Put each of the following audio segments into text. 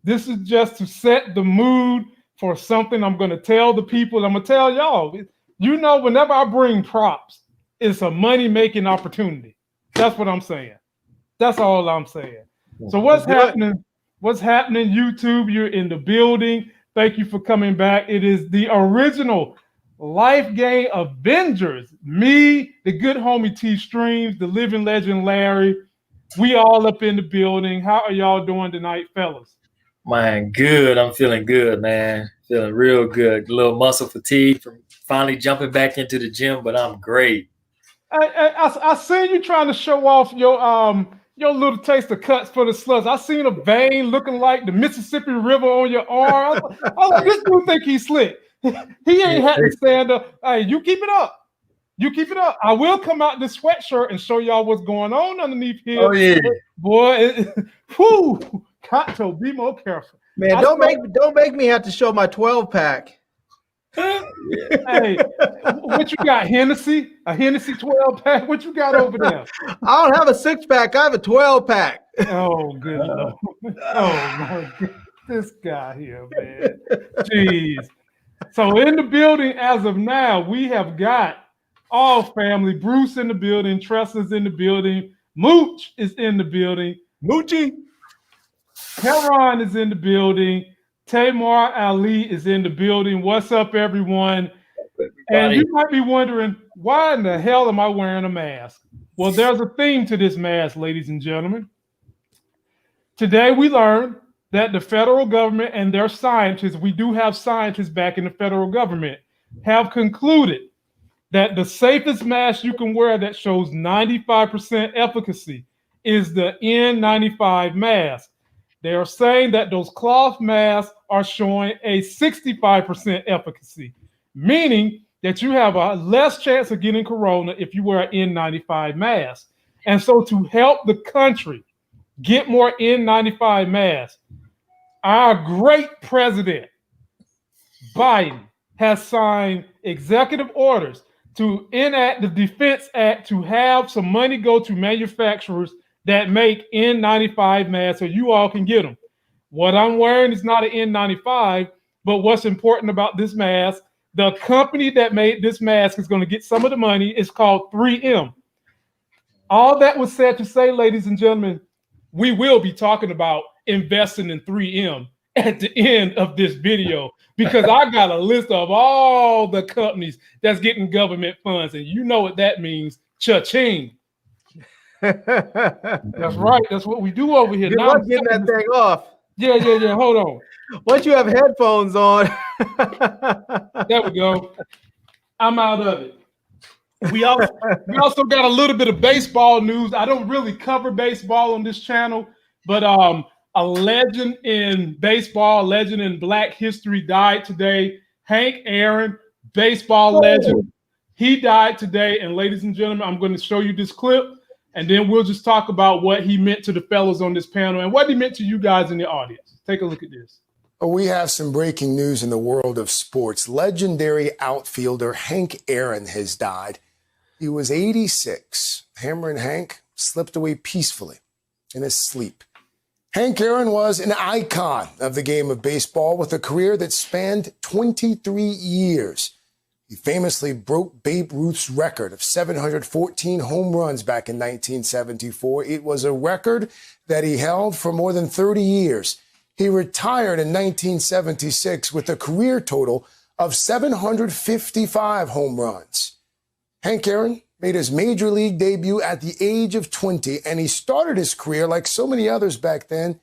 This is just to set the mood for something I'm going to tell the people. I'm going to tell y'all. You know, whenever I bring props, it's a money-making opportunity. That's what I'm saying. That's all I'm saying. So what's happening? What's happening, YouTube? You're in the building. Thank you for coming back. It is the original Life Game Avengers. Me, the good homie T Streams, the living legend Larry. We all up in the building. How are y'all doing tonight, fellas? Man, good. I'm feeling good, man. Feeling real good. A little muscle fatigue from finally jumping back into the gym, but I'm great. I seen you trying to show off your little taste of cuts for the sluts. I seen a vein looking like the Mississippi River on your arm. I was like, this dude think he's slick. He ain't had to stand up. Hey, you keep it up. You keep it up. I will come out this sweatshirt and show y'all what's going on underneath here. Oh yeah, boy. Whoo, Kato, be more careful. Man, don't make me have to show my 12-pack. Hey, what you got? Hennessy? A Hennessy 12-pack? What you got over there? I don't have a 6-pack. I have a 12-pack. Oh, good Lord. Oh, my God. This guy here, man. Jeez. So in the building as of now, we have got all family. Bruce in the building. Tressa's in the building. Mooch is in the building. Moochie. Heron is in the building. Tamar Ali is in the building. What's up, everyone? And you might be wondering, why in the hell am I wearing a mask? Well, there's a theme to this mask, ladies and gentlemen. Today we learned that the federal government and their scientists, we do have scientists back in the federal government, have concluded that the safest mask you can wear that shows 95% efficacy is the N95 mask. They are saying that those cloth masks are showing a 65% efficacy, meaning that you have a less chance of getting corona if you wear an N95 mask. And so to help the country get more N95 masks, our great president, Biden, has signed executive orders to enact the Defense Act to have some money go to manufacturers that make N95 masks so you all can get them. What I'm wearing is not an N95, but what's important about this mask, the company that made this mask is going to get some of the money. It's called 3M. All that was said to say, ladies and gentlemen, we will be talking about investing in 3M at the end of this video because I got a list of all the companies that's getting government funds, and you know what that means, cha-ching. That's right. That's what we do over here. Good now luck getting that thing off. Yeah. Hold on. Once you have headphones on. There we go. I'm out of it. We also got a little bit of baseball news. I don't really cover baseball on this channel, but a legend in baseball, legend in Black history died today. Hank Aaron, baseball legend. He died today. And ladies and gentlemen, I'm going to show you this clip. And then we'll just talk about what he meant to the fellas on this panel and what he meant to you guys in the audience. Take a look at this. We have some breaking news in the world of sports. Legendary outfielder Hank Aaron has died. He was 86. Hammerin' Hank slipped away peacefully in his sleep. Hank Aaron was an icon of the game of baseball with a career that spanned 23 years. He famously broke Babe Ruth's record of 714 home runs back in 1974. It was a record that he held for more than 30 years. He retired in 1976 with a career total of 755 home runs. Hank Aaron made his major league debut at the age of 20, and he started his career, like so many others back then,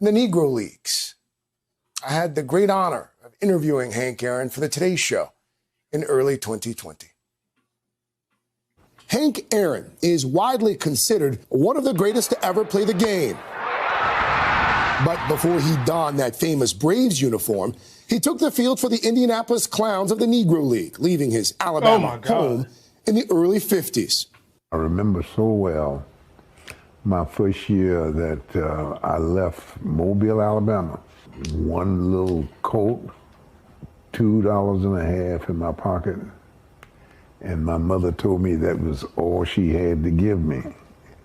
in the Negro Leagues. I had the great honor of interviewing Hank Aaron for the Today Show in early 2020. Hank Aaron is widely considered one of the greatest to ever play the game. But before he donned that famous Braves uniform, he took the field for the Indianapolis Clowns of the Negro League, leaving his Alabama home in the early 50s. I remember so well my first year that I left Mobile, Alabama. One little coat, $2.50 in my pocket, and my mother told me that was all she had to give me,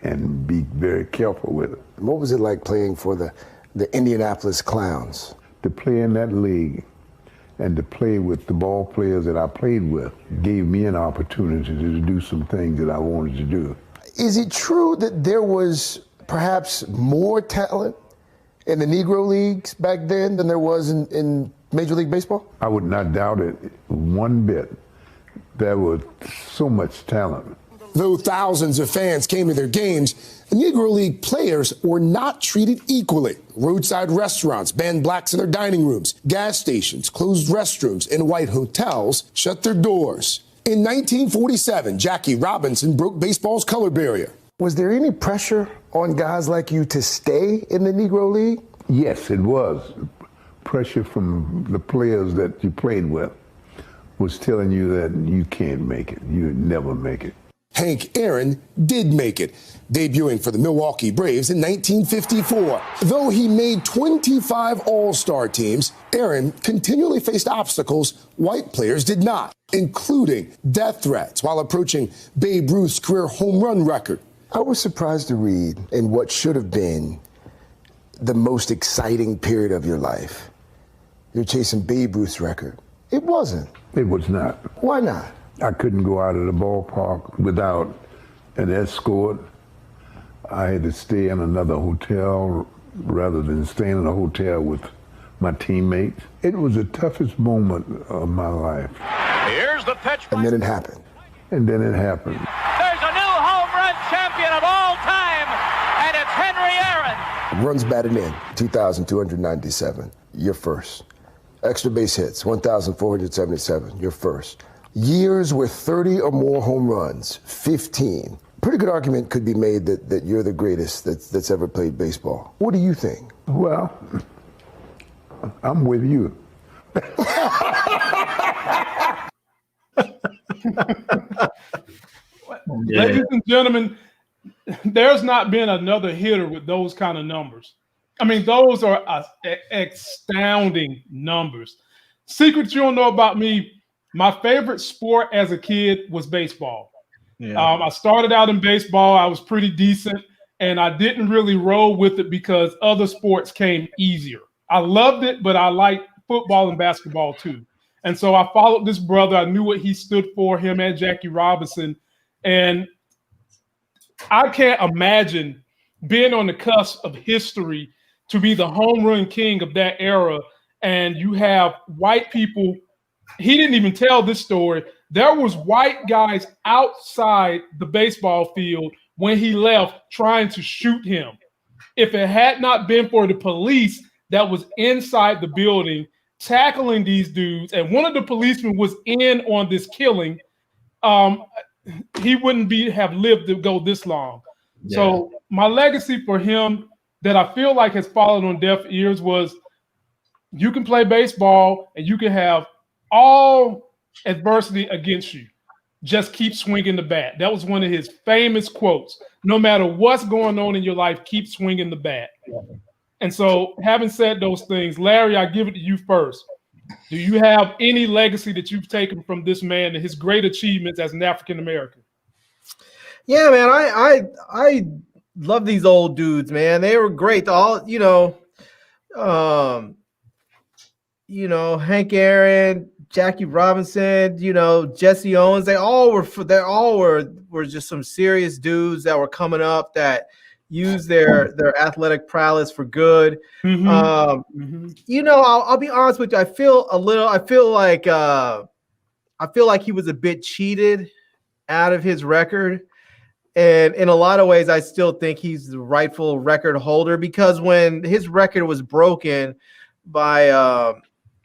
and be very careful with it. What was it like playing for the the Indianapolis Clowns. To play in that league and to play with the ball players that I played with gave me an opportunity to do some things that I wanted to do. Is it true that there was perhaps more talent in the Negro Leagues back then than there was in Major League Baseball? I would not doubt it one bit. There was so much talent. Though thousands of fans came to their games, Negro League players were not treated equally. Roadside restaurants banned blacks in their dining rooms. Gas stations closed restrooms, and white hotels shut their doors. In 1947, Jackie Robinson broke baseball's color barrier. Was there any pressure on guys like you to stay in the Negro League? Yes, it was. Pressure from the players that you played with was telling you that you can't make it. You'd never make it. Hank Aaron did make it, debuting for the Milwaukee Braves in 1954. Though he made 25 All-Star teams, Aaron continually faced obstacles white players did not, including death threats while approaching Babe Ruth's career home run record. I was surprised to read in what should have been the most exciting period of your life. You're chasing Babe Ruth's record. It wasn't. It was not. Why not? I couldn't go out of the ballpark without an escort. I had to stay in another hotel rather than staying in a hotel with my teammates. It was the toughest moment of my life. Here's the pitch. And then it happened. And then it happened. There's a new home run champion of all time, and it's Henry Aaron. Runs batted in, 2,297. You're first. Extra base hits, 1,477. You're first. Years with 30 or more home runs, 15. Pretty good argument could be made that you're the greatest that's ever played baseball. What do you think? Well, I'm with you. Ladies and gentlemen, there's not been another hitter with those kind of numbers. I mean, those are astounding numbers. Secret you don't know about me, my favorite sport as a kid was baseball. Yeah. I started out in baseball. I was pretty decent, and I didn't really roll with it because other sports came easier. I loved it, but I liked football and basketball too. And so I followed this brother. I knew what he stood for, him and Jackie Robinson. And I can't imagine being on the cusp of history to be the home run king of that era, and you have white people. He didn't even tell this story. There was white guys outside the baseball field when he left trying to shoot him. If it had not been for the police that was inside the building tackling these dudes, and one of the policemen was in on this killing, he wouldn't have lived to go this long. Yeah. So my legacy for him that I feel like has fallen on deaf ears was you can play baseball and you can have all adversity against you. Just keep swinging the bat. That was one of his famous quotes. No matter what's going on in your life, keep swinging the bat. And so having said those things, Larry, I give it to you first. Do you have any legacy that you've taken from this man and his great achievements as an African-American? Yeah, man, I love these old dudes, man. They were great. All, Hank Aaron, Jackie Robinson, Jesse Owens, they all were just some serious dudes that were coming up that used their athletic prowess for good. Mm-hmm. I'll be honest with you. I feel like he was a bit cheated out of his record. And in a lot of ways, I still think he's the rightful record holder, because when his record was broken by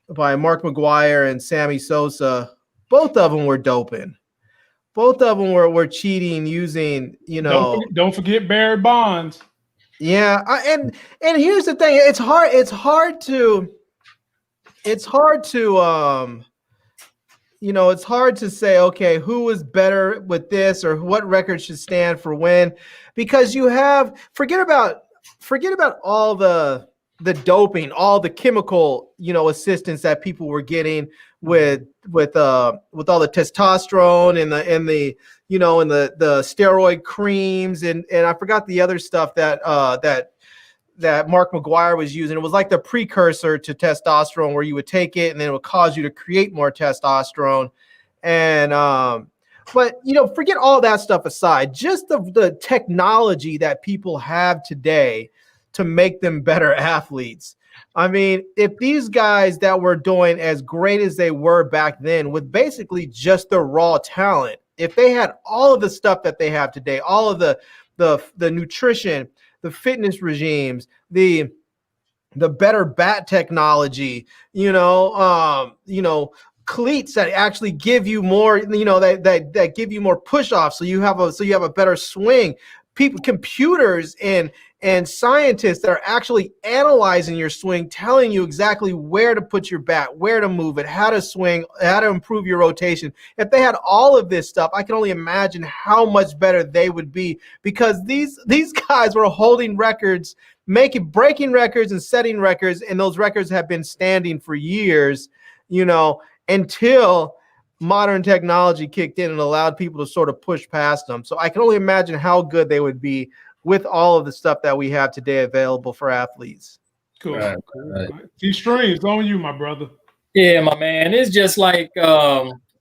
Mark McGwire and Sammy Sosa, both of them were doping. Both of them were cheating using, Don't forget Barry Bonds. Yeah, and here's the thing: it's hard to say, okay, who is better with this or what record should stand for when, because forget about all the doping, all the chemical, assistance that people were getting with all the testosterone and the steroid creams and I forgot the other stuff that that Mark McGuire was using. It was like the precursor to testosterone, where you would take it and then it would cause you to create more testosterone. And but forget all that stuff aside, just the technology that people have today to make them better athletes. I mean, if these guys that were doing as great as they were back then with basically just the raw talent, if they had all of the stuff that they have today, all of the nutrition, the fitness regimes, the better bat technology, cleats that actually give you more, that give you more push-offs, so you have a better swing. Computers and scientists that are actually analyzing your swing, telling you exactly where to put your bat, where to move it, how to swing, how to improve your rotation. If they had all of this stuff, I can only imagine how much better they would be, because these guys were holding records, breaking records and setting records, and those records have been standing for years, until modern technology kicked in and allowed people to sort of push past them. So I can only imagine how good they would be with all of the stuff that we have today available for athletes. Cool. Right. T-Streams on you, my brother. Yeah, my man. It's just like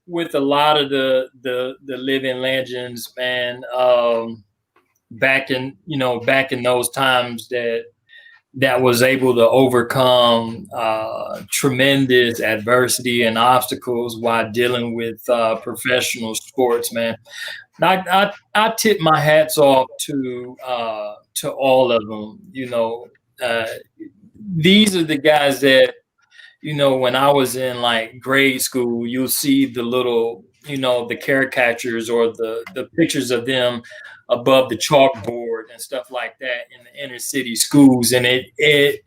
with a lot of the living legends, man. Back in those times that was able to overcome tremendous adversity and obstacles while dealing with professional sports, man. I tip my hats off to all of them. These are the guys that, when I was in like grade school, you'll see the little, the caricatures or the pictures of them above the chalkboard and stuff like that in the inner city schools. And it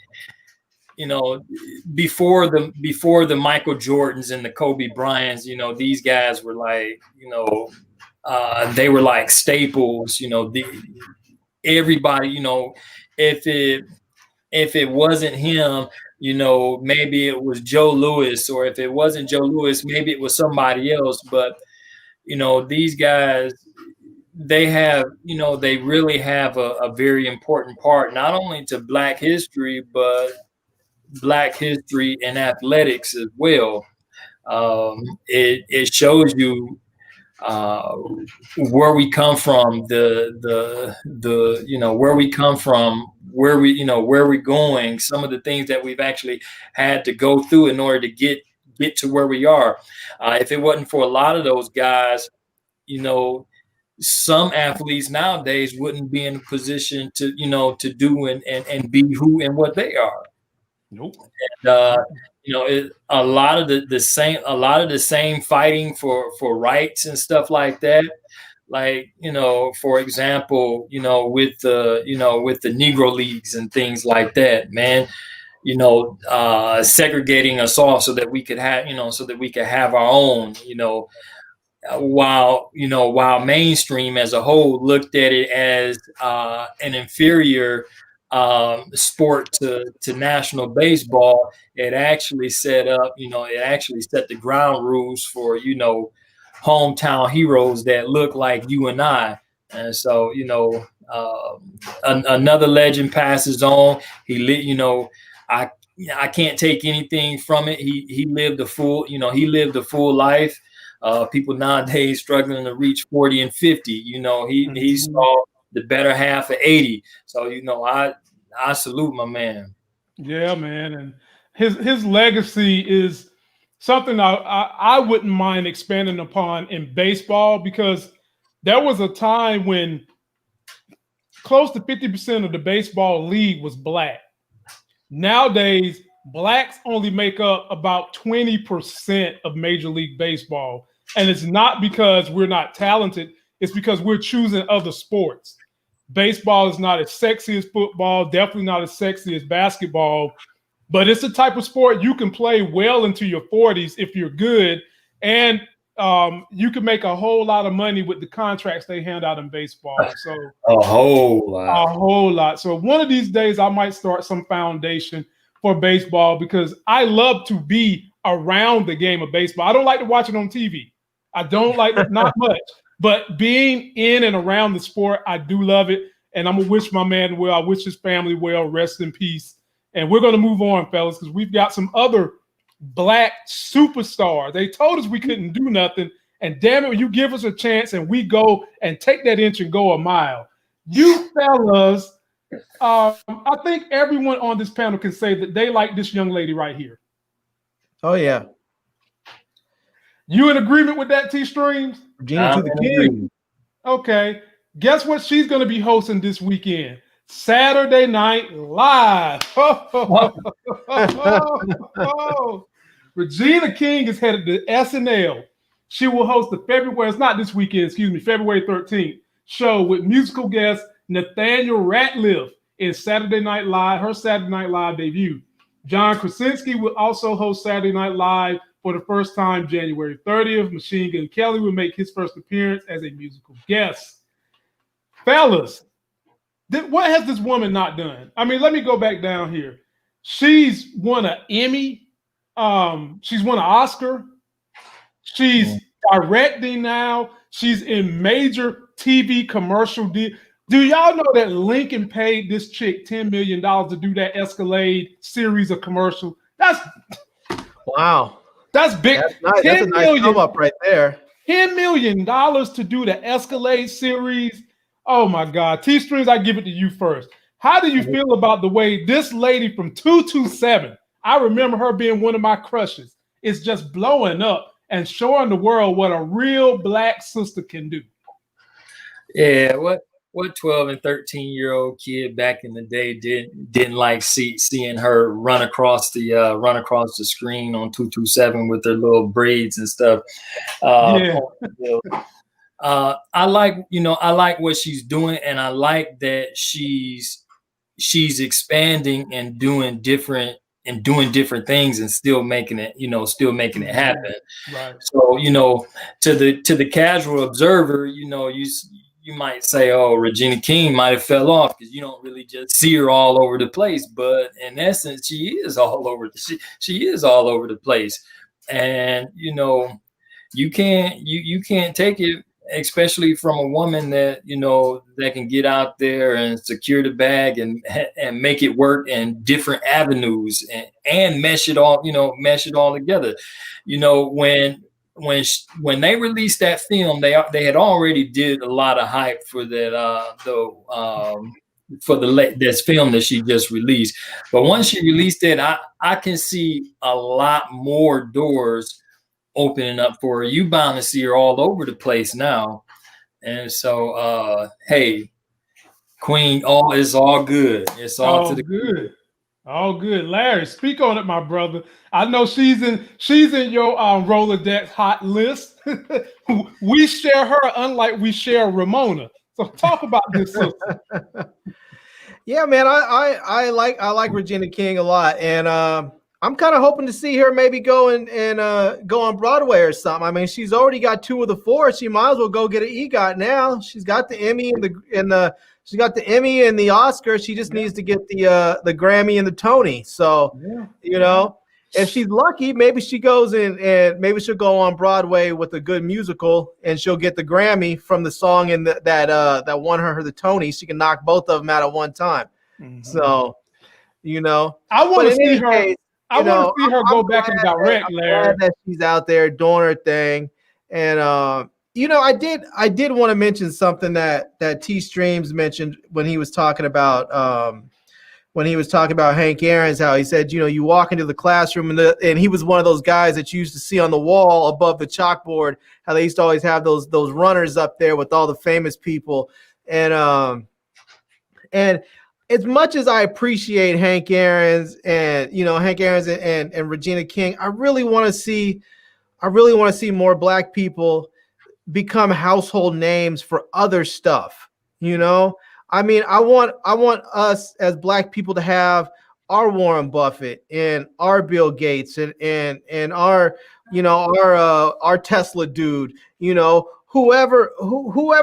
before the Michael Jordans and the Kobe Bryants, these guys were like, they were like staples. Everybody, if it wasn't him, maybe it was Joe Louis, or if it wasn't Joe Louis, maybe it was somebody else. But these guys, they have, they really have a very important part, not only to Black history, but Black history in athletics as well. It shows you where we come from, where we come from, where we're going, some of the things that we've actually had to go through in order to get to where we are. If it wasn't for a lot of those guys, some athletes nowadays wouldn't be in a position to do and be who and what they are. Nope. And a lot of the same fighting for rights and stuff like that. Like, for example, with the Negro Leagues and things like that, man, segregating us all so that we could have our own, while mainstream as a whole looked at it as an inferior sport to national baseball. It actually set the ground rules for hometown heroes that look like you and I. And so another legend passes on. I can't take anything from it. He lived a full life. People nowadays struggling to reach 40 and 50. He saw the better half of 80. So I salute my man. Yeah, man, and his legacy is something I wouldn't mind expanding upon in baseball, because there was a time when close to 50% of the baseball league was Black. Nowadays, Blacks only make up about 20% of Major League Baseball. And it's not because we're not talented. It's because we're choosing other sports. Baseball is not as sexy as football, definitely not as sexy as basketball, but it's the type of sport you can play well into your 40s if you're good. And you can make a whole lot of money with the contracts they hand out in baseball. So a whole lot. So one of these days I might start some foundation for baseball, because I love to be around the game of baseball. I don't like to watch it on TV. I don't like it, not much, but being in and around the sport, I do love it. And I'm going to wish my man well. I wish his family well. Rest in peace. And we're going to move on, fellas, because we've got some other Black superstars. They told us we couldn't do nothing. And damn it, you give us a chance and we go and take that inch and go a mile. You fellas, I think everyone on this panel can say that they like this young lady right here. Oh, yeah. You in agreement with that, T-Streams? Regina to the king. Okay. Guess what she's going to be hosting this weekend? Saturday Night Live. Regina King is headed to SNL. She will host the February 13th show with musical guest Nathaniel Rateliff in Saturday Night Live, her Saturday Night Live debut. John Krasinski will also host Saturday Night Live for the first time January 30th. Machine Gun Kelly will make his first appearance as a musical guest. Fellas, what has this woman not done? I mean, let me go back down here. She's won an Emmy. She's won an Oscar. She's directing now. She's in major TV commercial deal. Do y'all know that Lincoln paid this chick $10 million to do that Escalade series of commercial? That's wow. That's big. That's nice. That's a nice come up right there. $10 million to do the Escalade series. Oh my God. T-Strings, I give it to you first. How do you feel about the way this lady from 227, I remember her being one of my crushes, is just blowing up and showing the world what a real Black sister can do? Yeah, what 12 and 13-year-old kid back in the day didn't like seeing her run across the screen on 227 with her little braids and stuff. I like what she's doing, and I like that she's expanding and doing different things and still making it happen. Right. So, to the casual observer, you might say, oh, Regina King might have fell off because you don't really just see her all over the place. But in essence, she is all over the place. And, you can't take it, especially from a woman that, that can get out there and secure the bag and make it work in different avenues and mesh it all together. When they released that film, they had already did a lot of hype for that this film that she just released. But once she released it, I can see a lot more doors opening up for her. You bound to see her all over the place now. And so hey, Queen, it's all good. It's all good. All good. Larry, speak on it, my brother. I know she's in your Rolodex hot list. We share her, unlike we share Ramona. So talk about this sister. Yeah, man, I like Regina King a lot, and I'm kind of hoping to see her maybe go go on Broadway or something. I mean, she's already got 2 of the 4. She might as well go get an EGOT now. She's got the Emmy she's got the Emmy and the Oscar. She just needs to get the Grammy and the Tony. So, if she's lucky, maybe she goes in and maybe she'll go on Broadway with a good musical, and she'll get the Grammy from the song and that won her the Tony. She can knock both of them out at one time. Mm-hmm. So, I want to see her. I want to see her go back and direct, Larry. I'm glad that she's out there doing her thing, and I did want to mention something that T Streams mentioned when he was talking about Hank Aaron's, how he said, you walk into the classroom and he was one of those guys that you used to see on the wall above the chalkboard, how they used to always have those runners up there with all the famous people, and as much as I appreciate Hank Aaron's and Regina King, I really want to see more Black people become household names for other stuff. I mean, I want us as Black people to have our Warren Buffett and our Bill Gates and our our Tesla dude, whoever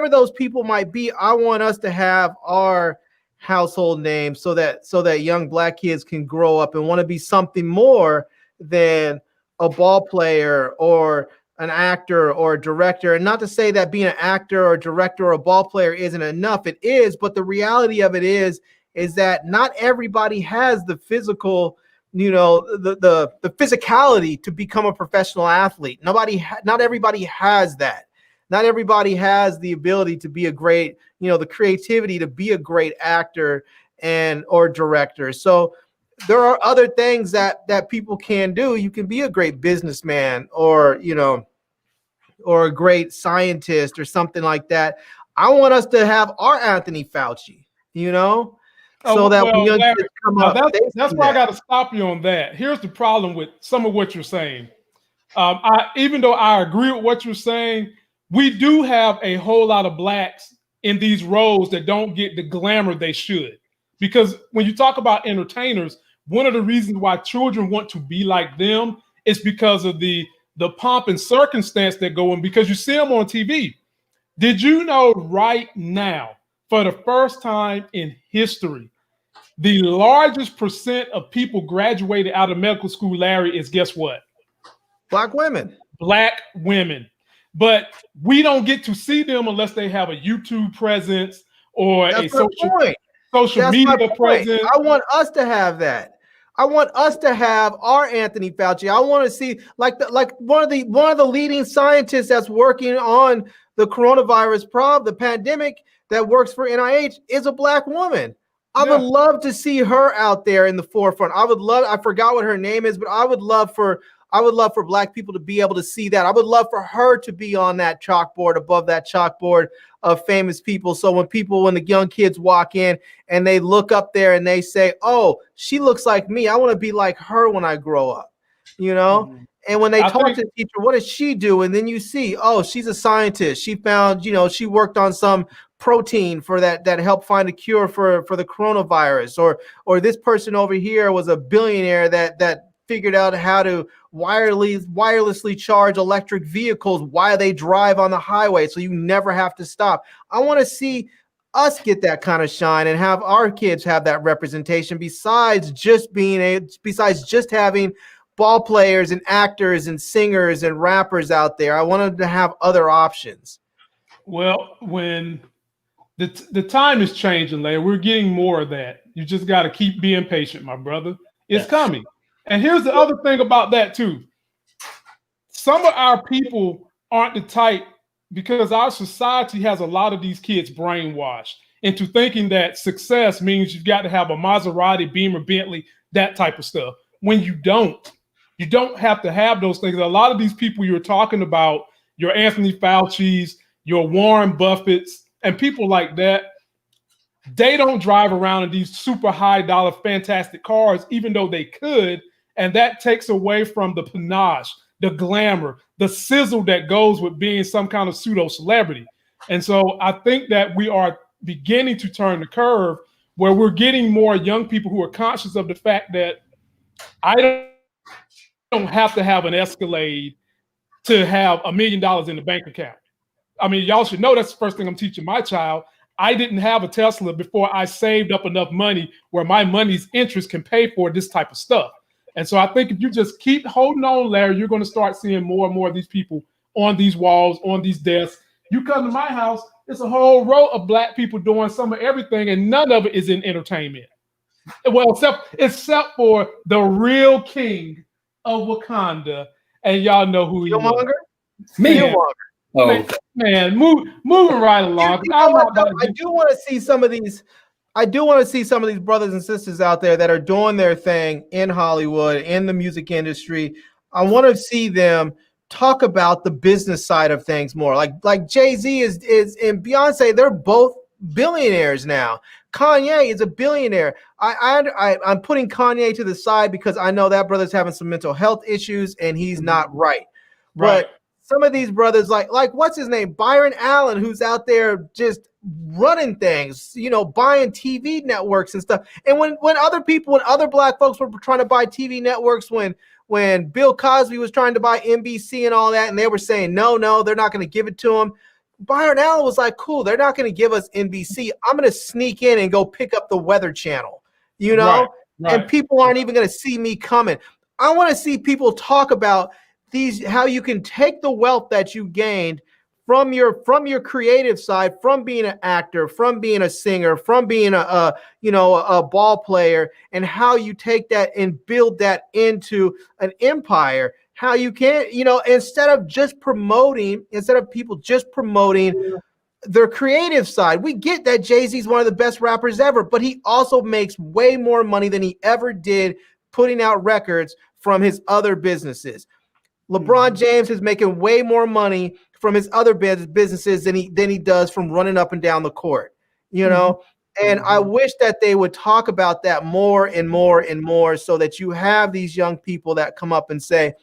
those people might be. I want us to have our household names so that young Black kids can grow up and want to be something more than a ball player or an actor or a director. And not to say that being an actor or a director or a ball player isn't enough. It is, but the reality of it is that not everybody has the physical, the physicality to become a professional athlete. Not everybody has that. Not everybody has the ability to be a great, the creativity to be a great actor or director. So there are other things that people can do. You can be a great businessman or a great scientist or something like that. I want us to have our Anthony Fauci, so that when young kids come up, that's why I got to stop you on that. Here's the problem with some of what you're saying. Even though I agree with what you're saying, we do have a whole lot of blacks in these roles that don't get the glamour they should. Because when you talk about entertainers, one of the reasons why children want to be like them is because of the pomp and circumstance that go in, because you see them on TV. Did you know right now, for the first time in history, the largest percent of people graduated out of medical school, Larry, is guess what? Black women. Black women. But we don't get to see them unless they have a YouTube presence or a social media presence. I want us to have that. I want us to have our Anthony Fauci. I want to see like one of the leading scientists that's working on the coronavirus problem, the pandemic, that works for NIH is a Black woman. I would love to see her out there in the forefront. I forgot what her name is, but I would love for Black people to be able to see that. I would love for her to be on that chalkboard, above that chalkboard of famous people. So when the young kids walk in and they look up there and they say, oh, she looks like me, I want to be like her when I grow up, Mm-hmm. And when they talk to the teacher, what does she do? And then you see, oh, she's a scientist. She found, she worked on some protein for that helped find a cure for the coronavirus, or this person over here was a billionaire that figured out how to wirelessly charge electric vehicles while they drive on the highway, so you never have to stop. I want to see us get that kind of shine and have our kids have that representation, besides just having ball players and actors and singers and rappers out there. I want them to have other options. Well, when the time is changing, Larry, we're getting more of that. You just got to keep being patient, my brother. It's coming. And here's the other thing about that too. Some of our people aren't the type, because our society has a lot of these kids brainwashed into thinking that success means you've got to have a Maserati, Beamer, Bentley, that type of stuff. When you don't have to have those things. A lot of these people you're talking about, your Anthony Fauci's, your Warren Buffett's, and people like that, they don't drive around in these super high dollar fantastic cars, even though they could. And that takes away from the panache, the glamour, the sizzle that goes with being some kind of pseudo celebrity. And so I think that we are beginning to turn the curve, where we're getting more young people who are conscious of the fact that I don't have to have an Escalade to have $1 million in the bank account. I mean, y'all should know that's the first thing I'm teaching my child. I didn't have a Tesla before I saved up enough money where my money's interest can pay for this type of stuff. And so I think if you just keep holding on, Larry, you're going to start seeing more and more of these people on these walls, on these desks. You come to my house, it's a whole row of Black people doing some of everything, and none of it is in entertainment. Well, except for the real king of Wakanda, and y'all know who he is. Me. Man, moving right along. I do want to see some of these. I do want to see some of these brothers and sisters out there that are doing their thing in Hollywood, in the music industry. I want to see them talk about the business side of things more. Like Jay-Z is and Beyonce, they're both billionaires now. Kanye is a billionaire. I'm putting Kanye to the side because I know that brother's having some mental health issues and he's not right. But some of these brothers, like what's his name, Byron Allen, who's out there just running things, buying TV networks and stuff. And when other Black folks were trying to buy TV networks, when Bill Cosby was trying to buy NBC and all that, and they were saying no, they're not going to give it to him, Byron Allen was like, cool, they're not going to give us NBC. I'm going to sneak in and go pick up the Weather Channel, and people aren't even going to see me coming. I want to see people talk about how you can take the wealth that you gained from your creative side, from being an actor, from being a singer, from being a ball player, and how you take that and build that into an empire. How you can, instead of people just promoting their creative side. We get that Jay-Z is one of the best rappers ever, but he also makes way more money than he ever did putting out records from his other businesses. LeBron James is making way more money from his other businesses than he does from running up and down the court, And I wish that they would talk about that more and more and more, so that you have these young people that come up and say,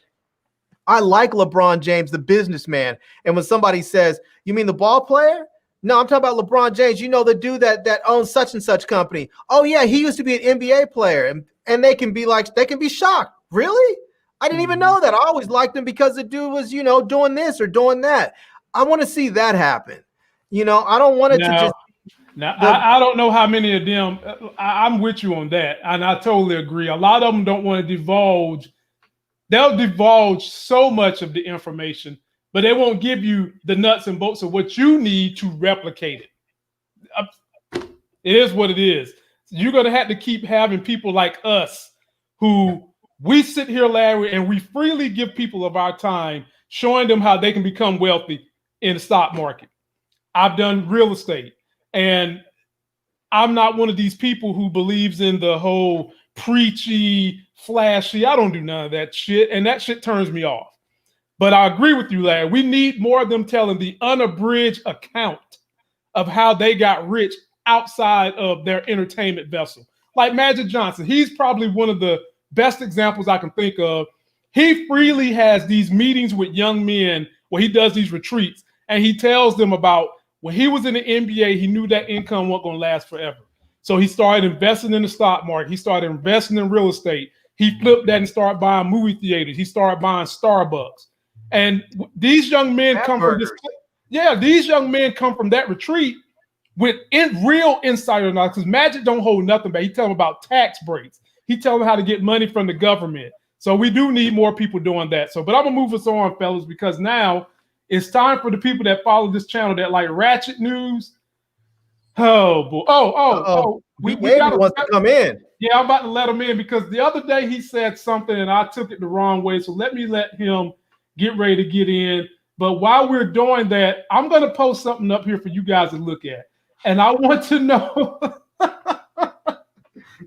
I like LeBron James, the businessman. And when somebody says, you mean the ball player? No, I'm talking about LeBron James. The dude that owns such and such company. Oh yeah, he used to be an NBA player. And they can be shocked. Really? I didn't even know that. I always liked him because the dude was, doing this or doing that. I want to see that happen. I don't want it to just. Now, I don't know how many of them. I'm with you on that, and I totally agree. A lot of them don't want to divulge. They'll divulge so much of the information, but they won't give you the nuts and bolts of what you need to replicate it. It is what it is. You're going to have to keep having people like us who we sit here, Larry, and we freely give people of our time, showing them how they can become wealthy in the stock market. I've done real estate, and I'm not one of these people who believes in the whole preachy, flashy. I don't do none of that shit, and that shit turns me off. But I agree with you, Larry. We need more of them telling the unabridged account of how they got rich outside of their entertainment vessel. Like Magic Johnson, he's probably one of the best examples I can think of. He freely has these meetings with young men where he does these retreats, and he tells them about when he was in the NBA, he knew that income wasn't going to last forever. So he started investing in the stock market. He started investing in real estate. He flipped that and started buying movie theaters. He started buying Starbucks. And these young men come from this. Yeah, these young men come from that retreat with real insider knowledge, because Magic don't hold nothing back. He tell them about tax breaks. He tell them how to get money from the government. So we do need more people doing that. So, but I'm gonna move us on, fellas, because now it's time for the people that follow this channel that like ratchet news. Oh boy! We wants to come in. Yeah, I'm about to let him in because the other day he said something and I took it the wrong way. So let me let him get ready to get in. But while we're doing that, I'm going to post something up here for you guys to look at. And I want to know,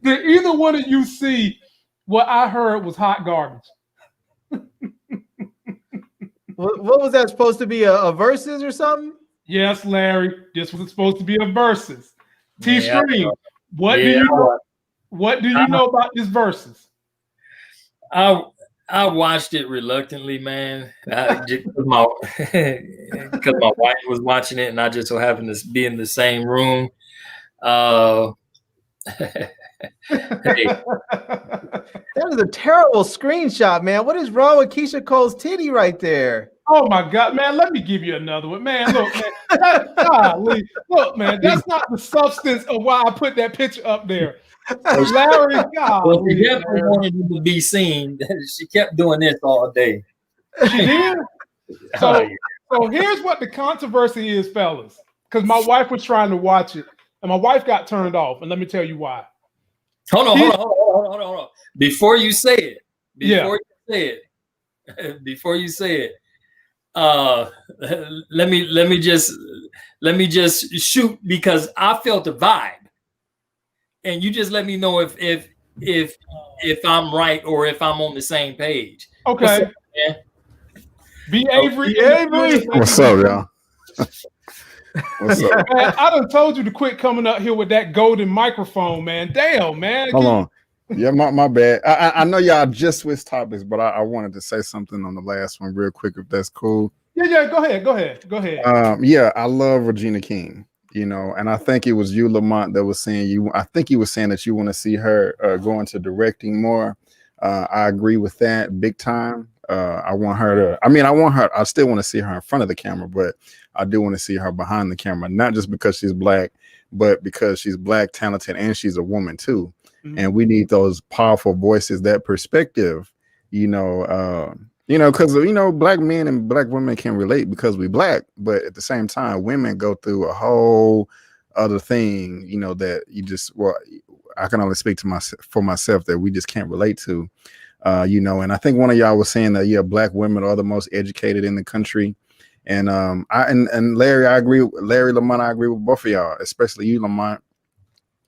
did either one of you see what I heard was hot garbage? What was that supposed to be, a versus or something? Yes, Larry. This was supposed to be a versus. T-Stream, what do you know about this versus? I watched it reluctantly, man, because my wife was watching it, and I just so happened to be in the same room. Hey. That is a terrible screenshot, man. What is wrong with Keyshia Cole's titty right there? Oh my God, man! Let me give you another one, man. Look, man. Look, man. That's not the substance of why I put that picture up there. Larry, God. Well, she definitely wanted him to be seen. She kept doing this all day. She did. So here's what the controversy is, fellas. Because my wife was trying to watch it, and my wife got turned off. And let me tell you why. Hold on. Before you say it, let me just shoot, because I felt a vibe, and you just let me know if I'm right or if I'm on the same page. Okay. Be Avery. What's up, y'all? What's up? Man, I done told you to quit coming up here with that golden microphone, man. Damn, man. Hold on. Yeah, my bad. I know y'all just switched topics, but I wanted to say something on the last one real quick, if that's cool. Yeah, go ahead. Yeah, I love Regina King, and I think it was you, Lamont, that was saying I think he was saying that you want to see her go into directing more. I agree with that big time. I still want to see her in front of the camera, but I do want to see her behind the camera, not just because she's Black, but because she's Black, talented, and she's a woman too. Mm-hmm. And we need those powerful voices, that perspective, You know, because black men and black women can relate because we black, but at the same time, women go through a whole other thing. You know that I can only speak to myself that we just can't relate to. And I think one of y'all was saying that black women are the most educated in the country, and Larry, I agree. Larry Lamont, I agree with both of y'all, especially you, Lamont.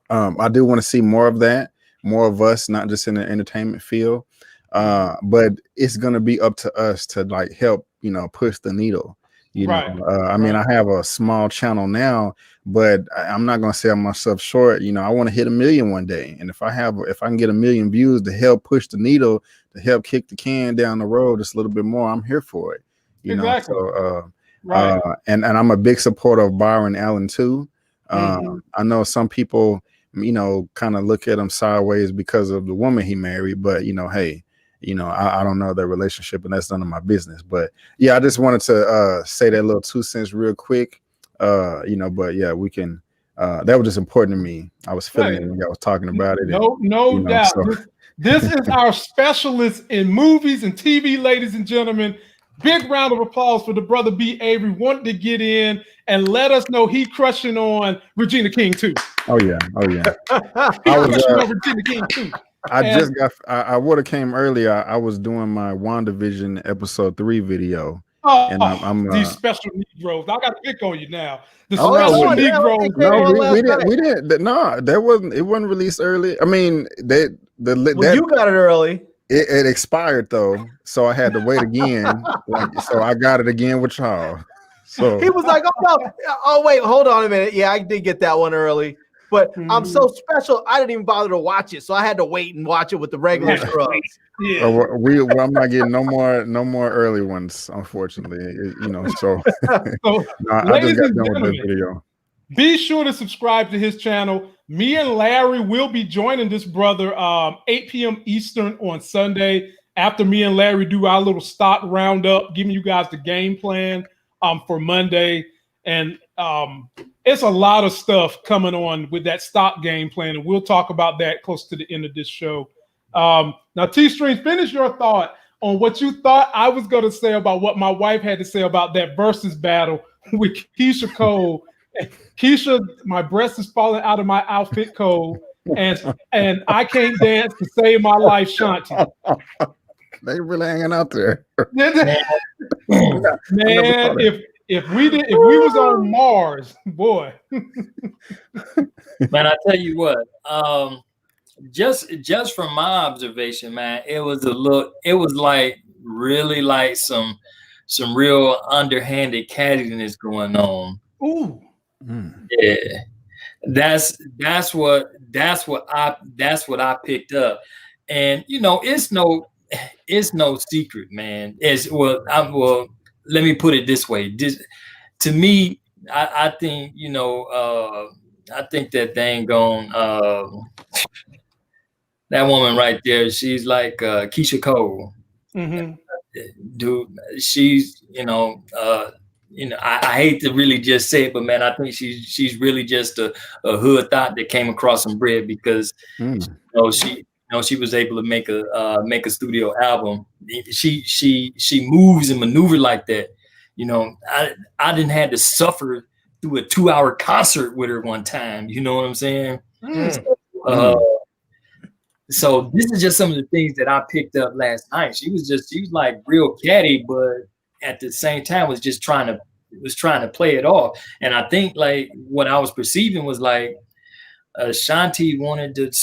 I do want to see more of that, more of us, not just in the entertainment field. But it's gonna be up to us to like help, push the needle. I mean, I have a small channel now, but I'm not gonna sell myself short. I want to hit 1 million one day, and if I can get 1 million views to help push the needle, to help kick the can down the road just a little bit more, I'm here for it. Exactly. So and I'm a big supporter of Byron Allen too. I know some people, kind of look at him sideways because of the woman he married, but hey. I don't know their relationship, and that's none of my business. But yeah, I just wanted to say that little 2 cents real quick. But yeah, we can. That was just important to me. I was feeling it when y'all was talking about it. No doubt. So. This is our specialist in movies and TV, ladies and gentlemen. Big round of applause for the brother B. Avery. Wanted to get in and let us know he crushing on Regina King too. Oh yeah. I was crushing on Regina King too. I would have came earlier. I was doing my WandaVision episode 3 video. And I'm these special Negroes. I got to pick on you now. The special Negroes. No, we didn't. No, it wasn't released early. I mean, you got it early. It expired though, so I had to wait again. So I got it again with y'all. So he was like, "Oh no, oh wait, hold on a minute. Yeah, I did get that one early." But I'm so special, I didn't even bother to watch it, so I had to wait and watch it with the regular scrubs. Yeah, I'm not getting no more early ones, unfortunately. So I just got done with this video. Be sure to subscribe to his channel. Me and Larry will be joining this brother 8 p.m. Eastern on Sunday. After me and Larry do our little stock roundup, giving you guys the game plan for Monday, and it's a lot of stuff coming on with that stock game plan, and we'll talk about that close to the end of this show. Now, T-Stream, finish your thought on what you thought I was going to say about what my wife had to say about that versus battle with Keyshia Cole. Keyshia, my breast is falling out of my outfit, Cole, and I can't dance to save my life, Shanti. They really hanging out there. Man, if we was on Mars, boy. Man, I tell you what, just from my observation, man, it was like really like some real underhanded cattiness going on. Ooh. Yeah. That's what I picked up. And it's no secret, man. Let me put it this way. To me, I think, I think that thing that woman right there, she's like Keyshia Cole. Mm-hmm. Dude, she's, I hate to really just say it, but man, I think she's really just a hood thought that came across some bread because she was able to make a studio album. She moves and maneuver like that. I didn't have to suffer through a 2-hour concert with her one time. You know what I'm saying? So this is just some of the things that I picked up last night. She was like real catty, but at the same time was just trying to play it off. And I think like what I was perceiving was like Ashanti wanted it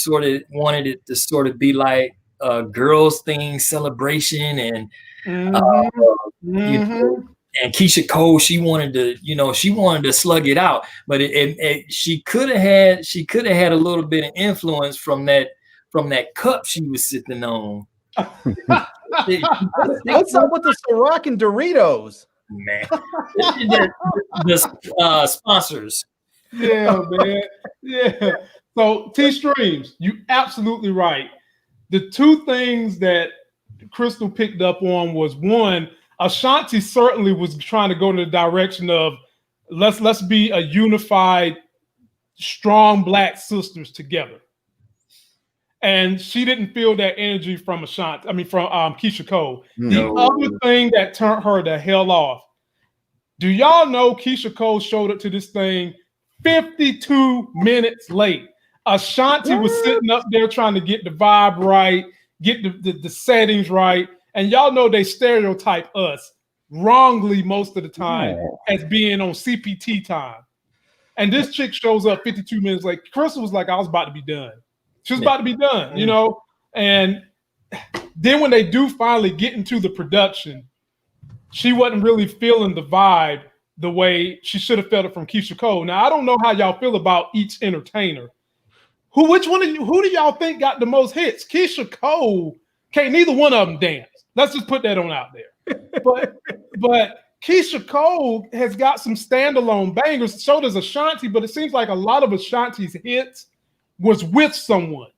to sort of be like a girls thing celebration, and and Keyshia Cole, she wanted to slug it out, but she could have had a little bit of influence from that cup she was sipping on. What's up with the Ciroc and Doritos? Man, the sponsors. Yeah, man. Yeah. So T-Streams, you absolutely right. The two things that Crystal picked up on was one, Ashanti certainly was trying to go in the direction of let's be a unified, strong Black sisters together. And she didn't feel that energy from Ashanti. I mean, from Keyshia Cole. No. The other thing that turned her the hell off. Do y'all know Keyshia Cole showed up to this thing 52 minutes late? Ashanti was sitting up there trying to get the vibe right, get the settings right. And y'all know they stereotype us wrongly most of the time as being on CPT time. And this chick shows up 52 minutes late. Crystal was like, I was about to be done. She was about to be done, you know? And then when they do finally get into the production, she wasn't really feeling the vibe the way she should have felt it from Keyshia Cole. Now, I don't know how y'all feel about each entertainer. Who do y'all think got the most hits? Keyshia Cole, neither one of them dance. Let's just put that on out there. But Keyshia Cole has got some standalone bangers. So does Ashanti, but it seems like a lot of Ashanti's hits was with someone,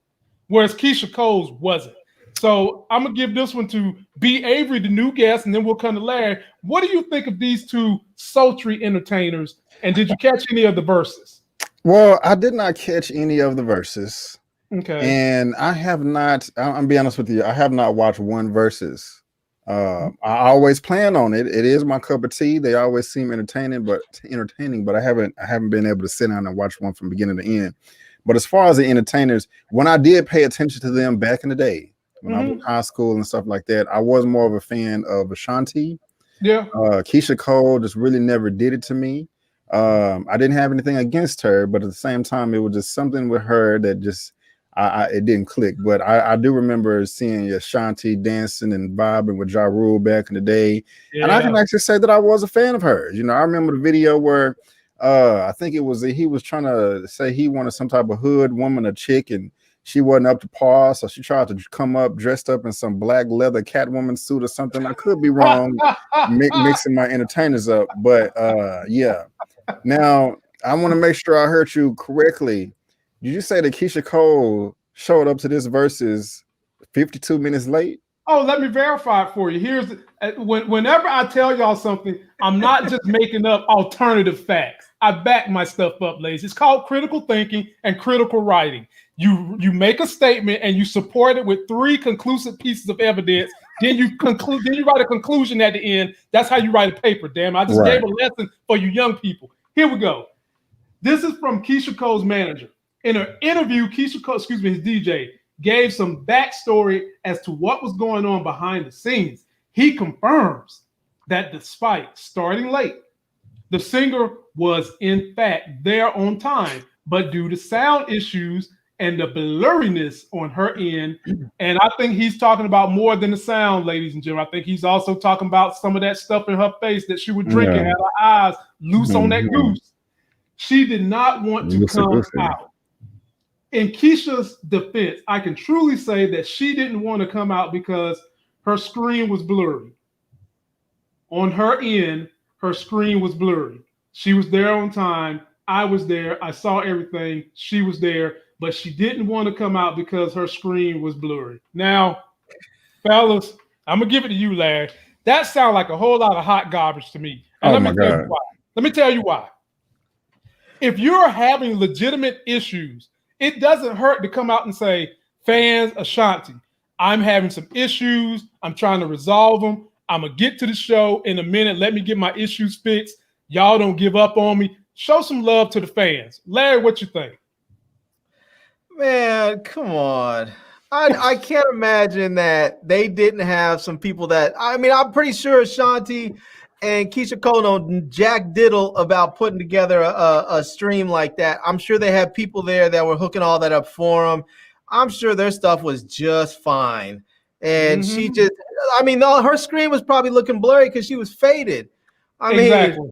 whereas Keyshia Cole's wasn't. So I'm going to give this one to B. Avery, the new guest, and then we'll come to Larry. What do you think of these two sultry entertainers, and did you catch any of the verses? Well, I did not catch any of the verses. Okay. And I have not, I'm be honest with you, I have not watched one verses. I always plan on it. It is my cup of tea. They always seem entertaining, but I haven't been able to sit down and watch one from beginning to end. But as far as the entertainers, when I did pay attention to them back in the day, when I was in high school and stuff like that, I was more of a fan of Ashanti. Yeah. Keyshia Cole just really never did it to me. I didn't have anything against her, but at the same time, it was just something with her that just it didn't click. But I do remember seeing Ashanti dancing and vibing with Ja Rule back in the day. Yeah. And I can actually say that I was a fan of hers. You know, I remember the video where I think it was he was trying to say he wanted some type of hood woman, a chick, and she wasn't up to par, so she tried to come up dressed up in some black leather Catwoman suit or something. I could be wrong, mixing my entertainers up, but yeah. Now I want to make sure I heard you correctly. Did you say that Keyshia Cole showed up to this versus 52 minutes late? Oh, let me verify it for you. Whenever I tell y'all something, I'm not just making up alternative facts. I back my stuff up, ladies. It's called critical thinking and critical writing. You make a statement and you support it with 3 conclusive pieces of evidence. Then you conclude. Then you write a conclusion at the end. That's how you write a paper. Damn, I just gave a lesson for you young people. Here we go. This is from Keyshia Cole's manager. In an interview, Keyshia Cole, his DJ, gave some backstory as to what was going on behind the scenes. He confirms that despite starting late, the singer was in fact there on time, but due to sound issues and the blurriness on her end, and I think he's talking about more than the sound, ladies and gentlemen. I think he's also talking about some of that stuff in her face that she would drink and had her eyes loose on that goose. She did not want to come out. In Keyshia's defense, I can truly say that she didn't want to come out because her screen was blurry. On her end, her screen was blurry. She was there on time. I was there. I saw everything. She was there, but she didn't want to come out because her screen was blurry. Now, fellas, I'm going to give it to you, Larry. That sounds like a whole lot of hot garbage to me. And let me tell you why. If you're having legitimate issues, it doesn't hurt to come out and say, fans, Ashanti, I'm having some issues. I'm trying to resolve them. I'm going to get to the show in a minute. Let me get my issues fixed. Y'all don't give up on me. Show some love to the fans. Larry, what you think? Man, come on. I can't imagine that they didn't have some people that, I mean, I'm pretty sure Ashanti and Keyshia Cole know jack diddle about putting together a stream like that. I'm sure they had people there that were hooking all that up for them. I'm sure their stuff was just fine. And she just, I mean, her screen was probably looking blurry because she was faded. I mean,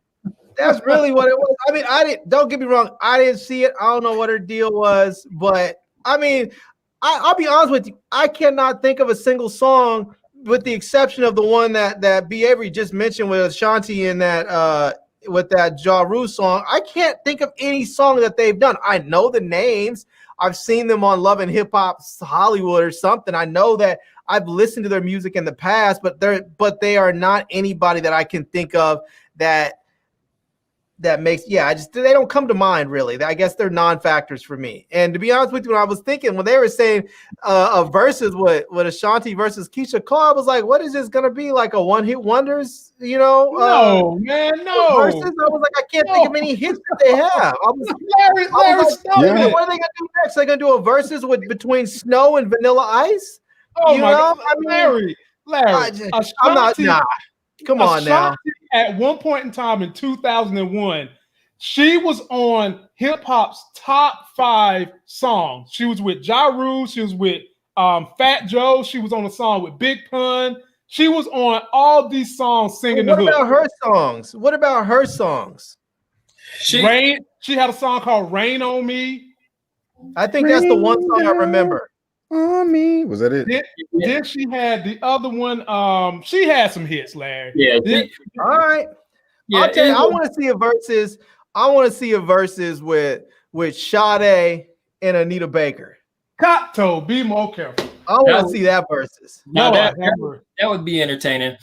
that's really what it was. I mean, don't get me wrong. I didn't see it. I don't know what her deal was. But, I mean, I'll be honest with you. I cannot think of a single song with the exception of the one that B. Avery just mentioned with Ashanti in that with that Ja Rule song. I can't think of any song that they've done. I know the names. I've seen them on Love and Hip Hop Hollywood or something. I know that I've listened to their music in the past, but they are not anybody that I can think of that that makes, yeah, they don't come to mind really. I guess they're non-factors for me. And to be honest with you, when I was thinking, when they were saying versus with Ashanti versus Keyshia Cole, I was like, what is this gonna be, like a one-hit wonders? You know? No, man, no. Versus, I was like, I can't think of any hits that they have. I was Larry, stop Yeah. it. what are they gonna do next? They're gonna do a versus between Snow and Vanilla Ice? Oh You my know? God, I mean, Larry. I'm not. Nah, come on now. Ashanti, at one point in time in 2001, she was on hip hop's top 5 songs. She was with Ja Rule. She was with Fat Joe. She was on a song with Big Pun. She was on all these songs singing What the hook. about her songs? What about her songs? She had a song called "Rain on Me." I think that's the one song I remember. On me, was that it? Then she had the other one. She had some hits, Larry. Yeah. All right. Yeah, I'll tell you, I want to see a versus. I want to see a versus with Sade and Anita Baker. Cotto, be more careful. I want to see that versus. Now that would be entertaining.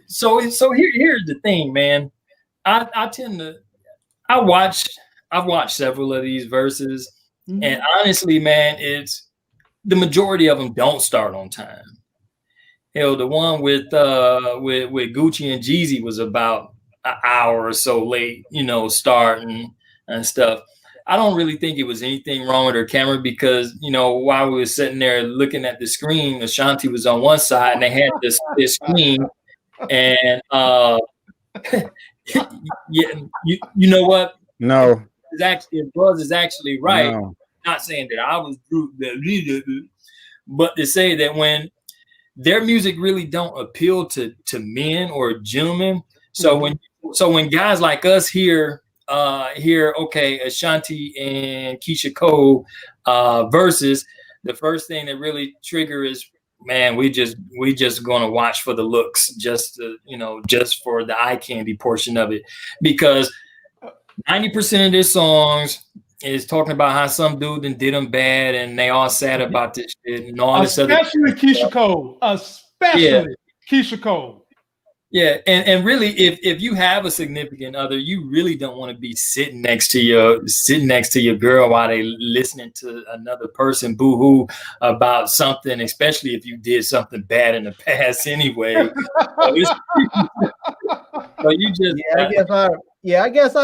So here's the thing, man. I've watched several of these verses, and honestly, man, it's the majority of them don't start on time. Hell, the one with Gucci and Jeezy was about an hour or so late, starting and stuff. I don't really think it was anything wrong with her camera because, while we were sitting there looking at the screen, Ashanti was on one side and they had this screen, and yeah, you know what? No, Buzz is actually right. No. Not saying that I was, but to say that when their music really don't appeal to men or gentlemen, so when guys like us hear okay, Ashanti and Keyshia Cole versus, the first thing that really trigger is, man, we just gonna watch for the looks, just for the eye candy portion of it, because 90% of their songs is talking about how some dude did them bad and they all sad about this shit and all this other. Especially Keyshia Cole. Keyshia Cole. Yeah, and really, if you have a significant other, you really don't want to be sitting next to your girl while they listening to another person boo-hoo about something, especially if you did something bad in the past anyway. So you just I guess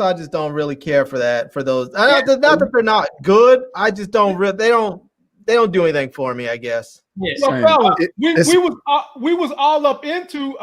I just don't really care for that, for those. Not that they're not good. I just don't really. They don't do anything for me, I guess. Yeah. Well, fellas, we was all up into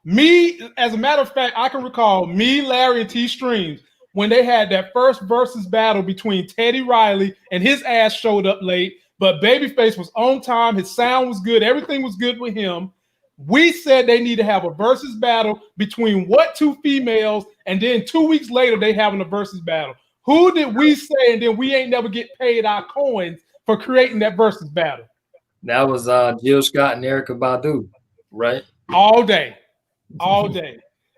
me. As a matter of fact, I can recall me, Larry, and T Streams when they had that first versus battle between Teddy Riley, and his ass showed up late, but Babyface was on time. His sound was good. Everything was good with him. We said they need to have a versus battle between what two females, and then 2 weeks later they having a versus battle. Who did we say? And then we ain't never get paid our coins for creating that versus battle. That was Jill Scott and Erykah Badu, right? All day.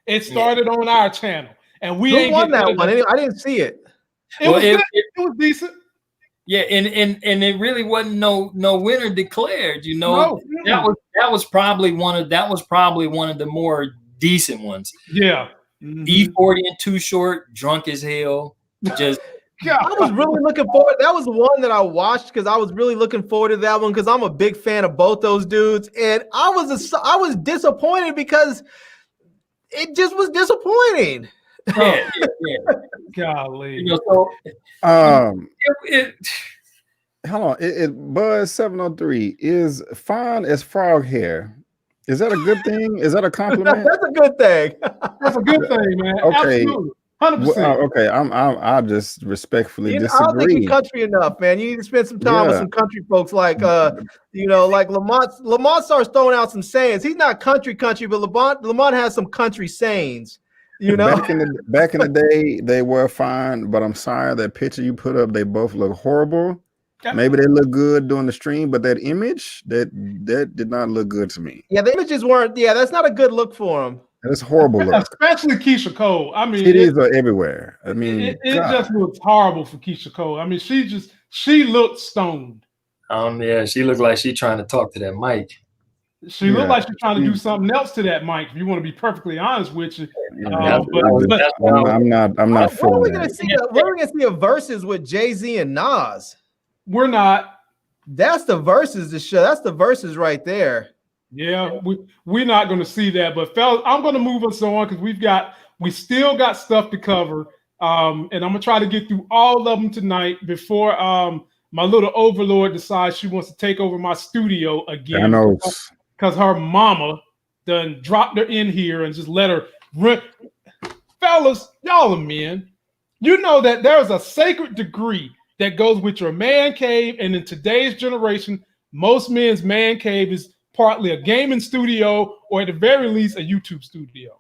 It started on our channel, and we ain't won that one. I didn't see it. It was decent. Yeah, and it really wasn't no winner declared. No. That was probably one of the more decent ones. Yeah. E40 and Too Short, Drunk as Hell. Just I was really looking forward. That was the one that I watched because I was really looking forward to that one because I'm a big fan of both those dudes, and I was disappointed because it just was disappointing. Yeah. Golly. Hold on. Buzz 703 is fine as frog hair. Is that a good thing? Is that a compliment? That's a good thing. That's a good thing, man. Okay. Absolutely. 100%. Okay, I just respectfully disagree. I don't think you're country enough, man. You need to spend some time with some country folks like like Lamont. Lamont starts throwing out some sayings. He's not country, but Lamont has some country sayings. Back in the day, they were fine, but I'm sorry, that picture you put up, they both look horrible. Maybe they look good during the stream, but that image that did not look good to me. Yeah, the images weren't. Yeah, that's not a good look for him. That's horrible look. Especially Keyshia Cole. I mean, titties are everywhere. I mean, it just looks horrible for Keyshia Cole. I mean, she looked stoned. Yeah, she looked like she trying to talk to that mic. She looked like she's trying to do something else to that mic. If you want to be perfectly honest with you, I'm not Where are we feeling gonna that. see? Where are we gonna see a versus with Jay-Z and Nas? we're not. That's the versus. The show. That's the versus right there. Yeah, we're not going to see that. But fellas, I'm going to move us on because we still got stuff to cover. And I'm gonna try to get through all of them tonight before my little overlord decides she wants to take over my studio again. Because her mama done dropped her in here and just let her run. Fellas, y'all are men. You know that there's a sacred degree that goes with your man cave, and in today's generation, most men's man cave is partly a gaming studio or at the very least a YouTube studio.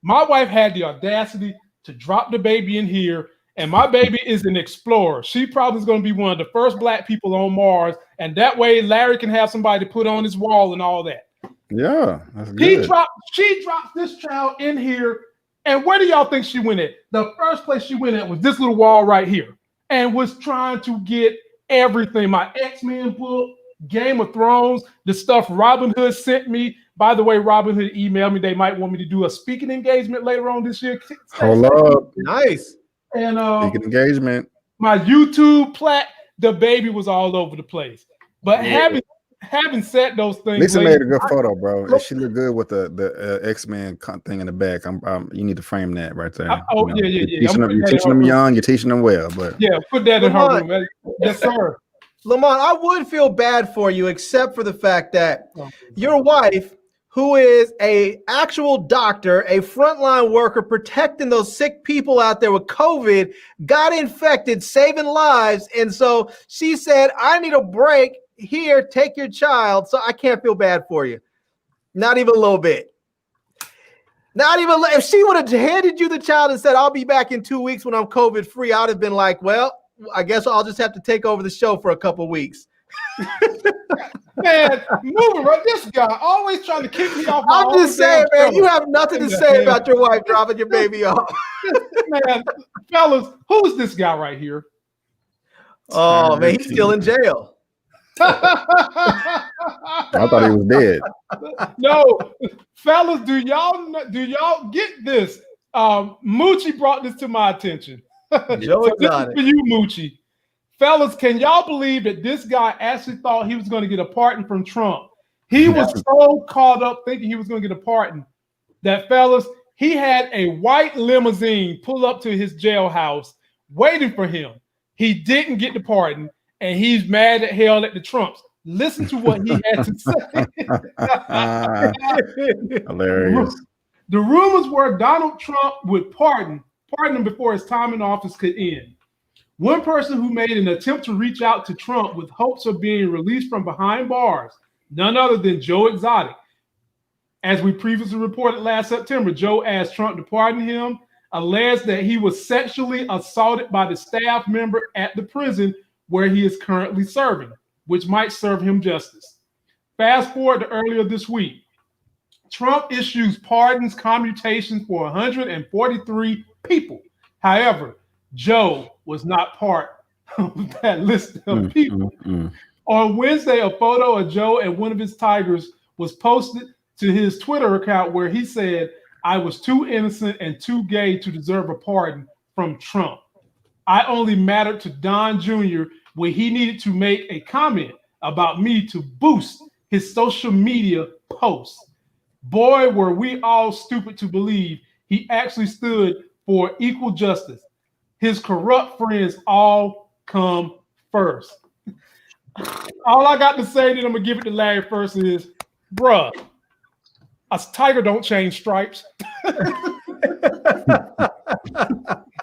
My wife had the audacity to drop the baby in here, and my baby is an explorer. She probably is going to be one of the first black people on Mars, and that way Larry can have somebody to put on his wall and all that. Yeah, that's good. She dropped this child in here, and where do y'all think she went at? The first place she went at was this little wall right here, and was trying to get everything. My X-Men book, Game of Thrones, the stuff Robin Hood sent me. By the way, Robin Hood emailed me. They might want me to do a speaking engagement later on this year. Hold up. Nice. And speaking engagement. My YouTube plaque, the baby was all over the place. But having said those things, Lisa made a good photo, bro. And she looked good with the X-Men thing in the back. You need to frame that right there. You're teaching them young, you're teaching them well. But yeah, put that in her room. Yes, sir. Lamont, I would feel bad for you, except for the fact that your wife, who is a actual doctor, a frontline worker protecting those sick people out there with COVID, got infected, saving lives. And so she said, I need a break here, take your child. So I can't feel bad for you. Not even a little bit. Not even if she would have handed you the child and said, I'll be back in 2 weeks when I'm COVID free, I would have been like, well, I guess I'll just have to take over the show for a couple weeks. Man, moving right. This guy always trying to kick me off. I'm just saying, man, you have nothing to say about your wife dropping your baby off. Man, fellas, who's this guy right here? Oh, man, he's still in jail. I thought he was dead. No, fellas, do y'all get this? Moochie brought this to my attention. Joe So this is for you, Moochie. Fellas, can y'all believe that this guy actually thought he was going to get a pardon from Trump? He was so caught up thinking he was going to get a pardon that, fellas, he had a white limousine pull up to his jailhouse waiting for him. He didn't get the pardon, and he's mad at hell at the Trumps. Listen to what he had to say. Hilarious. The rumors were Donald Trump would pardon him before his time in office could end. One person who made an attempt to reach out to Trump with hopes of being released from behind bars, none other than Joe Exotic. As we previously reported last September, Joe asked Trump to pardon him, alleged that he was sexually assaulted by the staff member at the prison where he is currently serving, which might serve him justice. Fast forward to earlier this week. Trump issues pardons commutations for 143 people. However, Joe was not part of that list of people. On Wednesday, a photo of Joe and one of his tigers was posted to his Twitter account where he said, I was too innocent and too gay to deserve a pardon from Trump. I only mattered to Don Jr. when he needed to make a comment about me to boost his social media posts. Boy, were we all stupid to believe he actually stood for equal justice. His corrupt friends all come first. All I got to say that I'm going to give it to Larry first is, bruh, a tiger don't change stripes. It's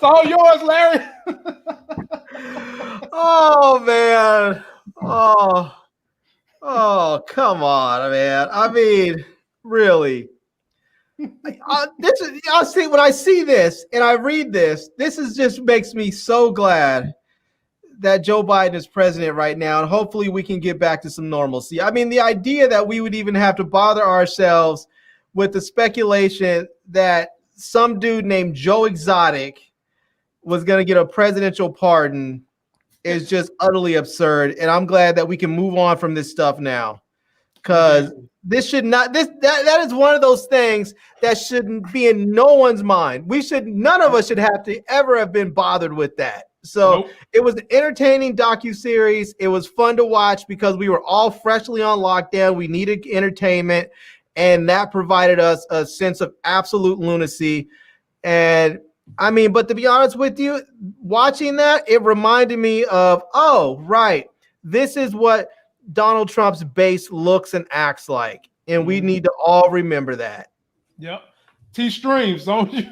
all yours, Larry. Oh, man. Oh, come on, man. I mean, really. When I see this and I read this, just makes me so glad that Joe Biden is president right now, and hopefully we can get back to some normalcy. I mean, the idea that we would even have to bother ourselves with the speculation that some dude named Joe Exotic was going to get a presidential pardon is just utterly absurd, and I'm glad that we can move on from this stuff now. because this should not. That is one of those things that shouldn't be in no one's mind. None of us should have to ever have been bothered with that. So It was an entertaining docuseries. It was fun to watch because we were all freshly on lockdown. We needed entertainment, and that provided us a sense of absolute lunacy. And I mean, but to be honest with you, watching that, it reminded me of, oh, right, this is what Donald Trump's base looks and acts like. And we need to all remember that. Yep. T-streams, don't you?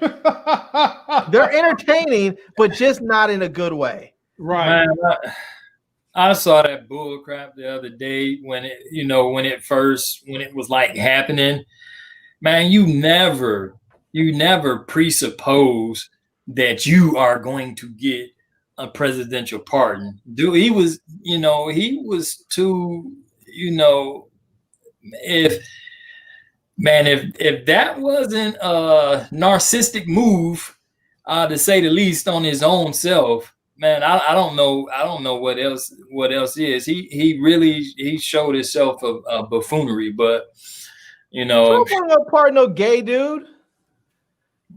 They're entertaining, but just not in a good way. Right. Man, I saw that bull crap the other day when it was like happening. Man, you never presuppose that you are going to get a presidential pardon. Dude, he was too, if that wasn't a narcissistic move, to say the least, on his own self, man, I don't know what else is. He showed himself a buffoonery, but Trump wasn't part no gay dude.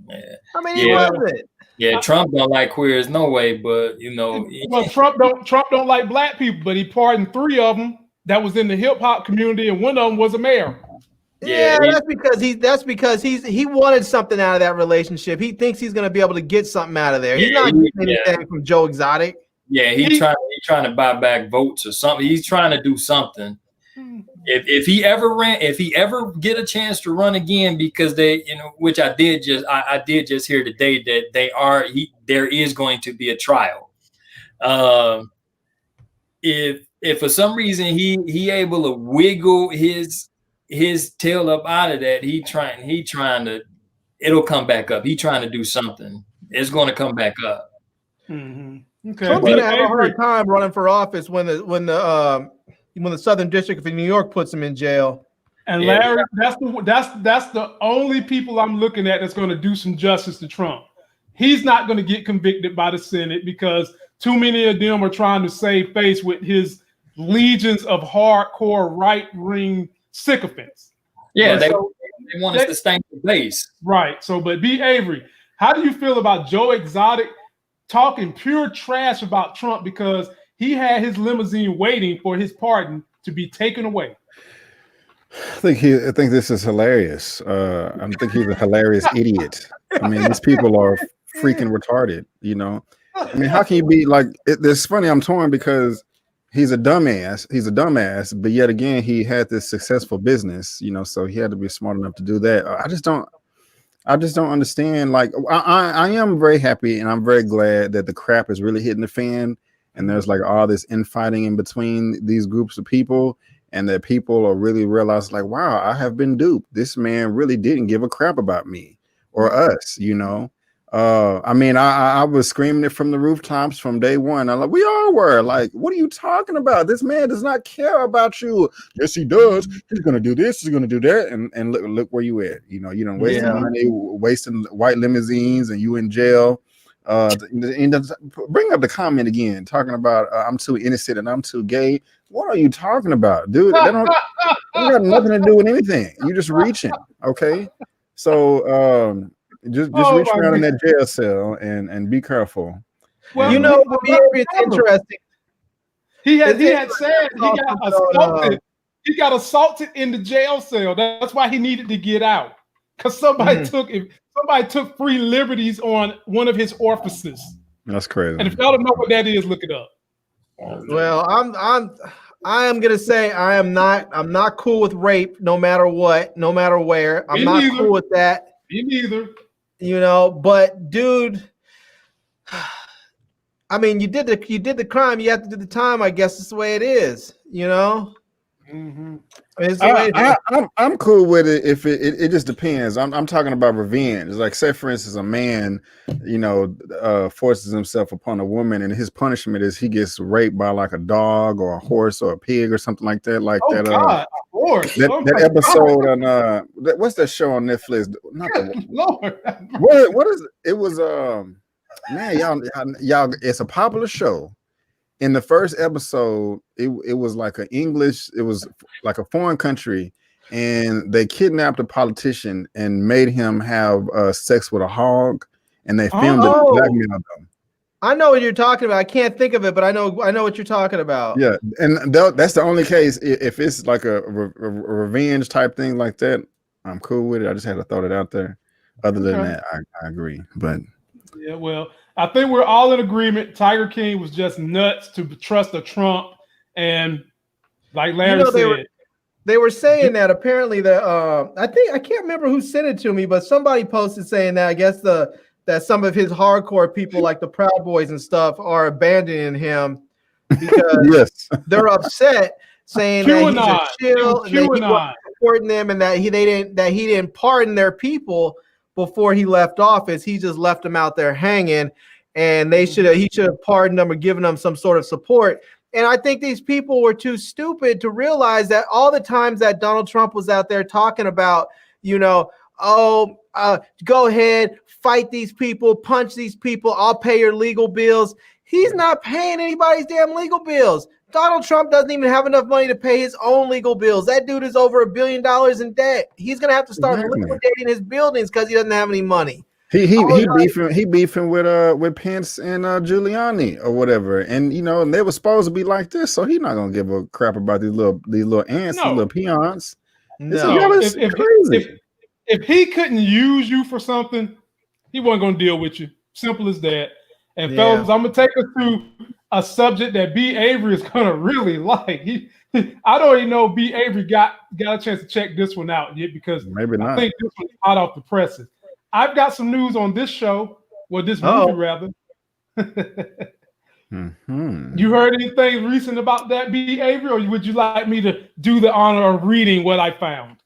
Yeah. I mean, he wasn't. Yeah, Trump don't like queers, no way. But well, Trump don't like black people, but he pardoned 3 of them that was in the hip hop community, and one of them was a mayor. Yeah, that's because he wanted something out of that relationship. He thinks he's going to be able to get something out of there. He's not getting anything from Joe Exotic. Yeah, he's trying to buy back votes or something. He's trying to do something. If he ever get a chance to run again, because they, which I did just hear today that there is going to be a trial. If for some reason he able to wiggle his tail up out of that, he trying to, it'll come back up. He trying to do something. It's going to come back up. Mm-hmm. Okay. Trump's gonna have a hard time running for office when the Southern District of New York puts him in jail. And Larry, that's the only people I'm looking at that's going to do some justice to Trump. He's not going to get convicted by the Senate because too many of them are trying to save face with his legions of hardcore right-wing sycophants. Yeah, they want us to stank the base. Right. So, but B. Avery, how do you feel about Joe Exotic talking pure trash about Trump because he had his limousine waiting for his pardon to be taken away? I think this is hilarious. I think he's a hilarious idiot. I mean, these people are freaking retarded. I mean, how can you be like? It's funny. I'm torn because he's a dumbass. But yet again, he had this successful business. So he had to be smart enough to do that. I just don't understand. Like, I am very happy and I'm very glad that the crap is really hitting the fan. And there's like all this infighting in between these groups of people, and that people are really realizing like, wow, I have been duped. This man really didn't give a crap about me or us, I mean, I was screaming it from the rooftops from day one. I'm like, we all were like, what are you talking about? This man does not care about you. Yes, he does. He's going to do this. He's going to do that. And look where you at. You don't waste money, wasting white limousines, and you in jail. Bring up the comment again, talking about I'm too innocent and I'm too gay. What are you talking about, dude? That don't got nothing to do with anything. You're just reaching, okay? So just reach around in that jail cell and be careful. Well, it's interesting. He had said he got assaulted in the jail cell. That's why he needed to get out, because somebody took free liberties on one of his orifices. That's crazy. And if y'all don't know what that is, look it up. Well, I am gonna say I'm not cool with rape, no matter what, no matter where. I'm not cool with that. Me neither. But dude, I mean, you did the crime, you have to do the time. I guess it's the way it is. Mm-hmm. I'm cool with it if it just depends. I'm talking about revenge. Like, say for instance, a man, forces himself upon a woman, and his punishment is he gets raped by like a dog or a horse or a pig or something like that. Like that. God, a horse. That episode on what's that show on Netflix? Not the Lord. What is it? It was man, y'all. It's a popular show. in the first episode, it was like it was like a foreign country, and they kidnapped a politician and made him have sex with a hog, and they filmed it and blackmailed them. I know what you're talking about. I can't think of it, but I know what you're talking about. Yeah, and that's the only case. If it's like a revenge type thing like that, I'm cool with it. I just had to throw it out there. Other than that, I agree. But yeah, well, I think we're all in agreement. Tiger King was just nuts to trust a Trump, and like Larry said, they were saying that apparently that I can't remember who sent it to me, but somebody posted saying that I guess that some of his hardcore people like the Proud Boys and stuff are abandoning him because they're upset, saying that he's a chill and that he wasn't supporting them, and that he didn't pardon their people before he left office. He just left them out there hanging, and he should have pardoned them or given them some sort of support. And I think these people were too stupid to realize that all the times that Donald Trump was out there talking about, go ahead, fight these people, punch these people, I'll pay your legal bills. He's not paying anybody's damn legal bills. Donald Trump doesn't even have enough money to pay his own legal bills. That dude is over $1 billion in debt. He's gonna have to start liquidating his buildings because he doesn't have any money. He beefing with Pence and Giuliani or whatever, and and they were supposed to be like this, so he's not gonna give a crap about these little ants, these little peons. No, if he couldn't use you for something, he wasn't gonna deal with you. Simple as that. And fellas, I'm gonna take us to a subject that B. Avery is gonna really like. I don't even know if B. Avery got a chance to check this one out yet, because maybe not. I think this one's hot off the presses. I've got some news on this show, or this movie rather. You heard anything recent about that, B. Avery, or would you like me to do the honor of reading what I found?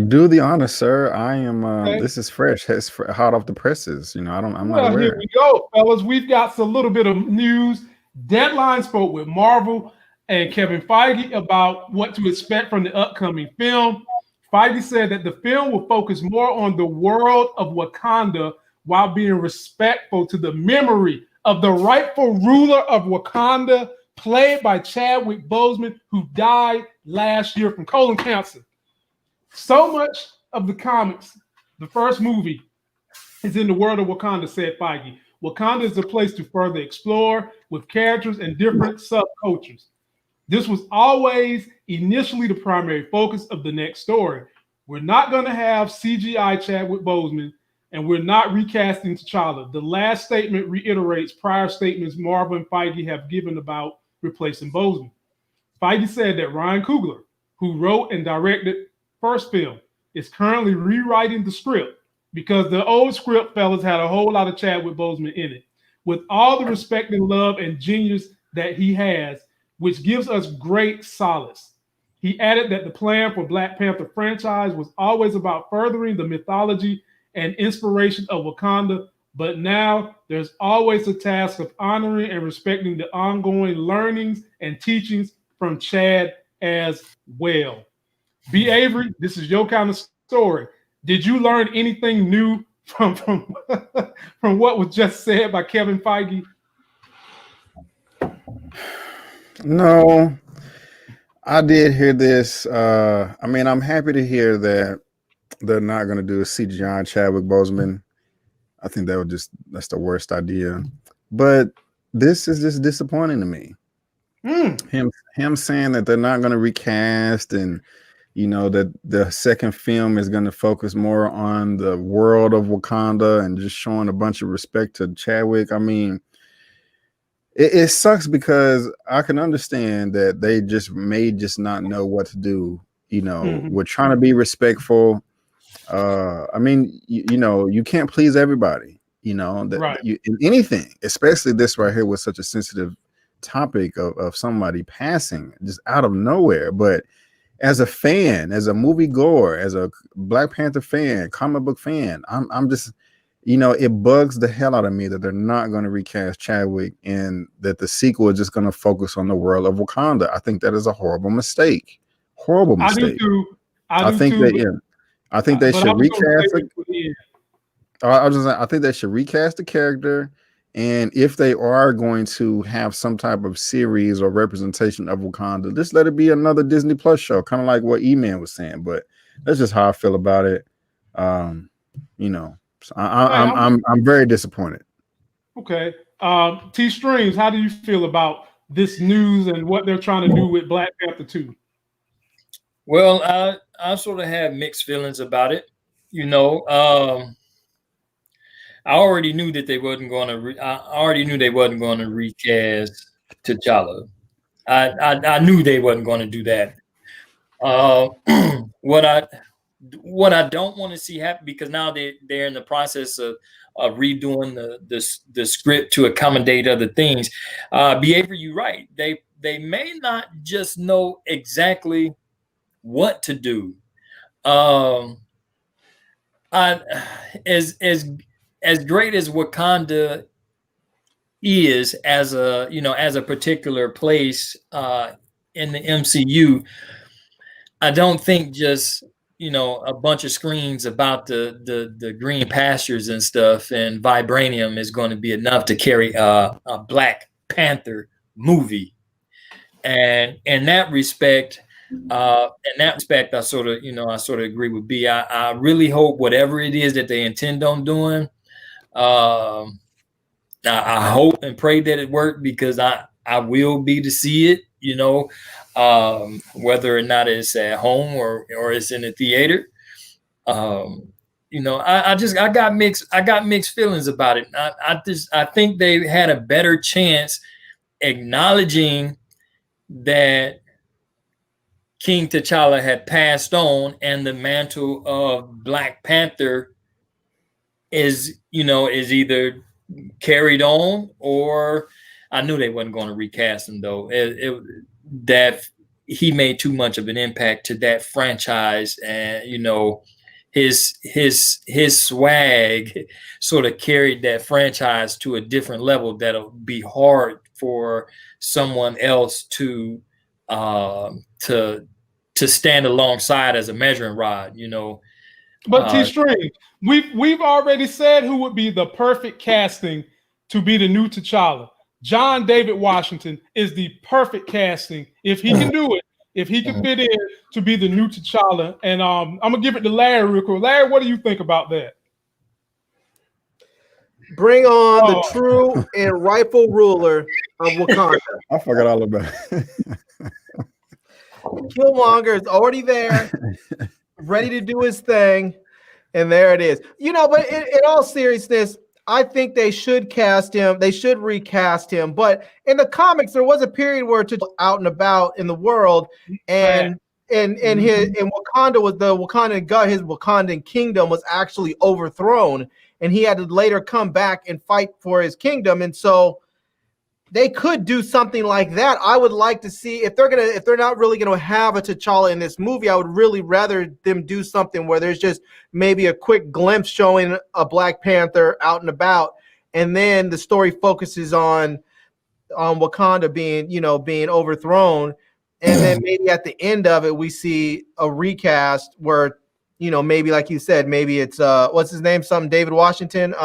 Do the honor, sir. I am. This is fresh. It's hot off the presses. I'm not aware. Here we go, fellas. We've got a little bit of news. Deadline spoke with Marvel and Kevin Feige about what to expect from the upcoming film. Feige said that the film will focus more on the world of Wakanda while being respectful to the memory of the rightful ruler of Wakanda, played by Chadwick Boseman, who died last year from colon cancer. So much of the comics, the first movie, is in the world of Wakanda, said Feige. Wakanda is a place to further explore with characters and different subcultures. This was always initially the primary focus of the next story. We're not going to have CGI Chadwick Boseman, and we're not recasting T'Challa. The last statement reiterates prior statements Marvel and Feige have given about replacing Boseman. Feige said that Ryan Coogler, who wrote and directed first film, is currently rewriting the script because the old script, fellas, had a whole lot of Chadwick Boseman in it. With all the respect and love and genius that he has, which gives us great solace. He added that the plan for Black Panther franchise was always about furthering the mythology and inspiration of Wakanda, but now there's always a task of honoring and respecting the ongoing learnings and teachings from Chad as well. B. Avery, this is your kind of story. Did you learn anything new from what was just said by Kevin Feige? No, I did hear this. I'm happy to hear that they're not going to do a CGI Chadwick Boseman. I think that's the worst idea. But this is just disappointing to me. Him saying that they're not going to recast, and that the second film is going to focus more on the world of Wakanda and just showing a bunch of respect to Chadwick. It sucks because I can understand that they may not know what to do. We're trying to be respectful. You can't please everybody, right. In anything, especially this right here was such a sensitive topic of somebody passing just out of nowhere. But as a fan, as a movie goer, as a Black Panther fan, comic book fan, I'm just, it bugs the hell out of me that they're not going to recast Chadwick and that the sequel is just going to focus on the world of Wakanda. I think that is a horrible mistake. Horrible mistake. I do too. I think they should recast it. I think they should recast the character And if they are going to have some type of series or representation of Wakanda, just let it be another Disney Plus show, kind of like what E-Man was saying. But that's just how I feel about it. So I'm very disappointed. Okay. T Streams, how do you feel about this news and what they're trying to do with Black Panther 2? Well, I sort of have mixed feelings about it. I already knew that they wasn't going to. I already knew they wasn't going to recast T'Challa. I knew they wasn't going to do that. What I don't want to see happen, because now they're in the process of redoing the script to accommodate other things. Behavior, you're right. They may not just know exactly what to do. As great as Wakanda is as a particular place in the MCU, I don't think just a bunch of screens about the green pastures and stuff and vibranium is going to be enough to carry a Black Panther movie. And in that respect, I sort of agree with B. I really hope whatever it is that they intend on doing, I hope and pray that it worked, because I will be to see it, whether or not it's at home or it's in the theater. I got mixed feelings about it. I think they had a better chance acknowledging that King T'Challa had passed on, and the mantle of Black Panther is either carried on, or I knew they wasn't going to recast him, though. That he made too much of an impact to that franchise, and his swag sort of carried that franchise to a different level that'll be hard for someone else to stand alongside as a measuring rod, But T-String, we've already said who would be the perfect casting to be the new T'Challa. John David Washington is the perfect casting if he can do it, if he can fit in to be the new T'Challa. And I'm gonna give it to Larry real quick. Larry, what do you think about that? Bring on the true and rightful ruler of Wakanda. I forgot all about it. Killmonger is already there, ready to do his thing, and there it is. But in all seriousness, I think they should cast him. They should recast him. But in the comics, there was a period where T'Challa was out and about in the world, and Wakanda was the Wakandan god. His Wakandan kingdom was actually overthrown, and he had to later come back and fight for his kingdom. And so they could do something like that. I would like to see, if they're not really gonna have a T'Challa in this movie, I would really rather them do something where there's just maybe a quick glimpse showing a Black Panther out and about, and then the story focuses on Wakanda being overthrown, and then maybe at the end of it we see a recast where maybe, like you said, maybe it's what's his name, David Washington,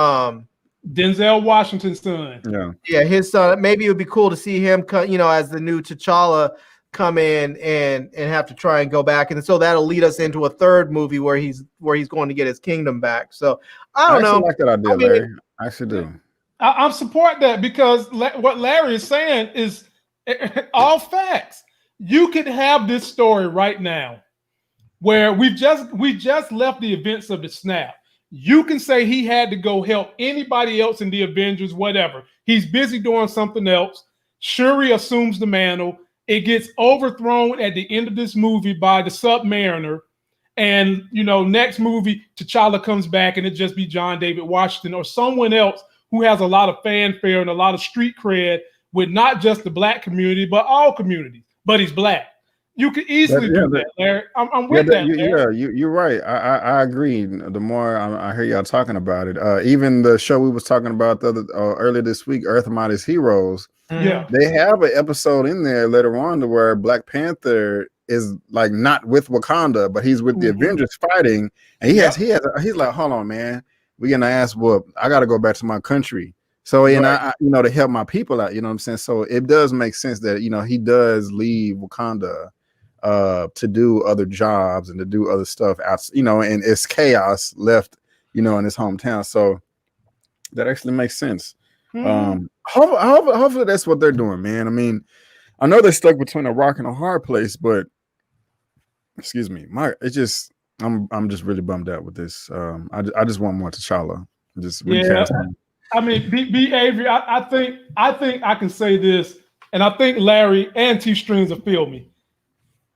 Denzel Washington's son. Yeah, his son. Maybe it would be cool to see him, as the new T'Challa, come in and have to try and go back, and so that'll lead us into a third movie where he's going to get his kingdom back. So I don't know. I like that idea, Larry. I actually do. I support that, because what Larry is saying is all facts. You could have this story right now where we just left the events of the snap. You can say he had to go help anybody else in the Avengers, whatever. He's busy doing something else. Shuri assumes the mantle. It gets overthrown at the end of this movie by the Submariner. And, next movie, T'Challa comes back and it just be John David Washington or someone else who has a lot of fanfare and a lot of street cred with not just the Black community, but all communities. But he's Black. You could easily do that, Larry. I'm with that. You're right. I agree. The more I hear y'all talking about it, even the show we was talking about earlier this week, Earth Mightiest Heroes. Yeah, they have an episode in there later on to where Black Panther is like not with Wakanda, but he's with the Avengers fighting, and he's like, hold on, man, we getting our ass whooped. I got to go back to my country. So, and I, to help my people out, you know what I'm saying? So it does make sense that, he does leave Wakanda to do other jobs and to do other stuff out, and it's chaos left, in his hometown. So that actually makes sense. Hopefully that's what they're doing, man. I mean, I know they're stuck between a rock and a hard place, but excuse me, I'm just really bummed out with this. I just want more T'Challa. Just recast him. I mean, B. Avery, I think I can say this, and I think Larry and T Strings will feel me.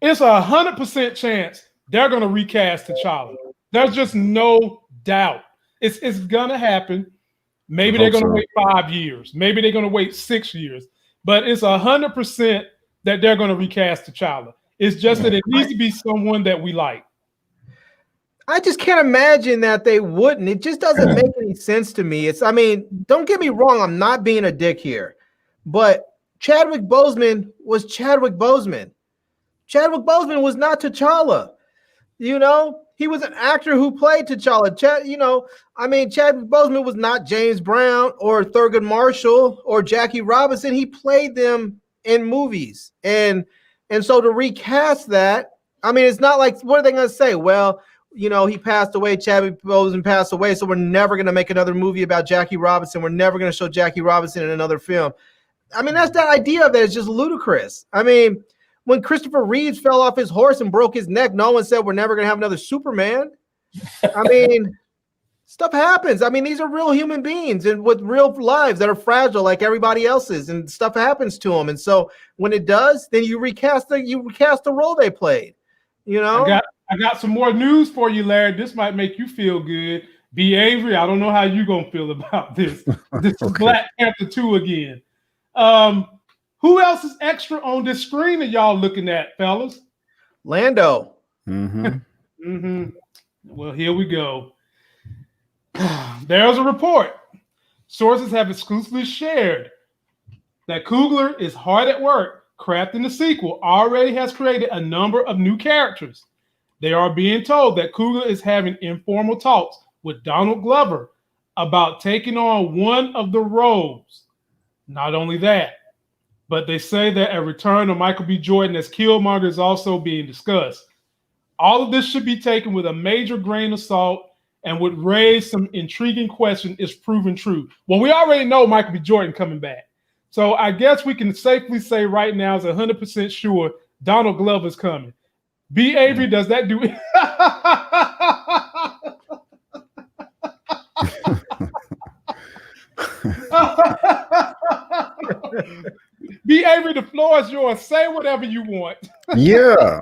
It's 100% chance they're going to recast T'Challa. There's just no doubt. It's going to happen. Maybe they're going to wait 5 years. Maybe they're going to wait 6 years. But it's 100% that they're going to recast T'Challa. It's just that it needs to be someone that we like. I just can't imagine that they wouldn't. It just doesn't make any sense to me. Don't get me wrong. I'm not being a dick here. But Chadwick Boseman was Chadwick Boseman. Chadwick Boseman was not T'Challa. He was an actor who played T'Challa. Chadwick Boseman was not James Brown or Thurgood Marshall or Jackie Robinson. He played them in movies. And so to recast that, it's not like, what are they going to say? Well, he passed away. Chadwick Boseman passed away. So we're never going to make another movie about Jackie Robinson. We're never going to show Jackie Robinson in another film. That's that idea of that is just ludicrous. When Christopher Reeves fell off his horse and broke his neck, no one said we're never going to have another Superman. Stuff happens. These are real human beings and with real lives that are fragile like everybody else's, and stuff happens to them. And so when it does, then you recast the role they played. I got some more news for you, Larry. This might make you feel good. B. Avery, I don't know how you're going to feel about this. This is Black Panther 2 again. Who else is extra on this screen that y'all looking at, fellas? Lando. Well, here we go. There's a report. Sources have exclusively shared that Coogler is hard at work crafting the sequel, already has created a number of new characters. They are being told that Coogler is having informal talks with Donald Glover about taking on one of the roles. Not only that, but they say that a return of Michael B. Jordan as Killmonger is also being discussed. All of this should be taken with a major grain of salt and would raise some intriguing questions if proven true. Well, we already know Michael B. Jordan coming back. So I guess we can safely say right now is 100% sure Donald Glover's coming. B. Avery, does that do it? B. Avery, the floor is yours. Say whatever you want. Yeah.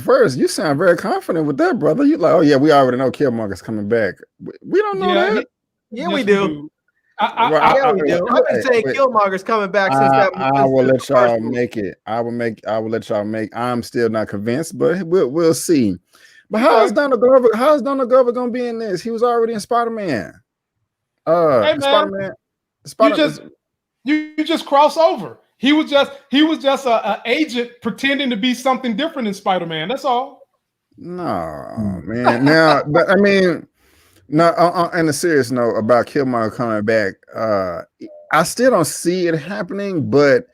First, you sound very confident with that, brother. You like, oh yeah, we already know Killmonger's coming back. We don't know that. Yeah, we do. We do. I've been saying Killmonger's coming back since that. I will let y'all make it. I will let y'all make. I'm still not convinced, but we'll see. But how is Donald Glover? How is Donald Glover gonna be in this? He was already in Spider-Man. Hey man, you just cross over. He was just a agent pretending to be something different in Spider-Man. That's all. No, man. Now, but I mean, no. On a serious note about Killmonger coming back, I still don't see it happening. But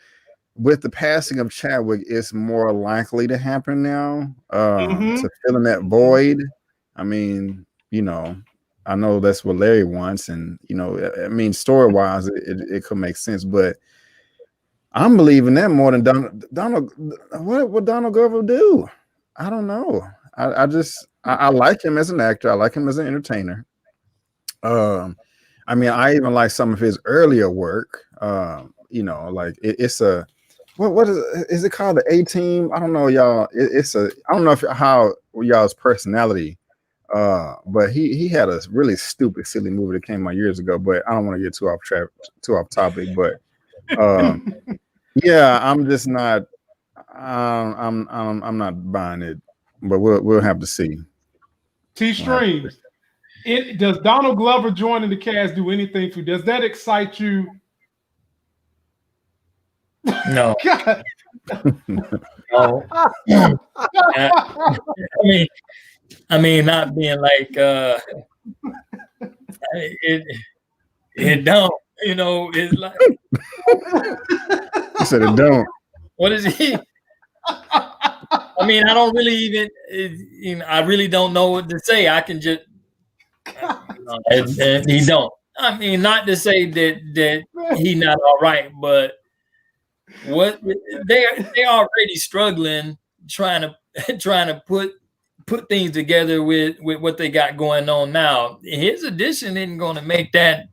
with the passing of Chadwick, it's more likely to happen now. To fill in that void. I mean, I know that's what Larry wants, and story-wise, it could make sense, but I'm believing that more than Donald. What would Donald Glover do? I don't know. I like him as an actor. I like him as an entertainer. I even like some of his earlier work. Like it's a what is it called? The A-Team? I don't know, y'all. I don't know how y'all's personality. But he had a really stupid, silly movie that came out years ago. But I don't want to get too off topic. But yeah, I'm just not. I'm not buying it. But we'll have to see. T Streams. Does Donald Glover joining the cast do anything for you? Does that excite you? No. No. I mean, not being like it don't. You know, it's like, He said it don't. what is he? I mean, I don't really I really don't know what to say. I can just, and he don't. I mean, not to say that he not all right, but what they already struggling trying to put things together with what they got going on now. His addition isn't going to make that,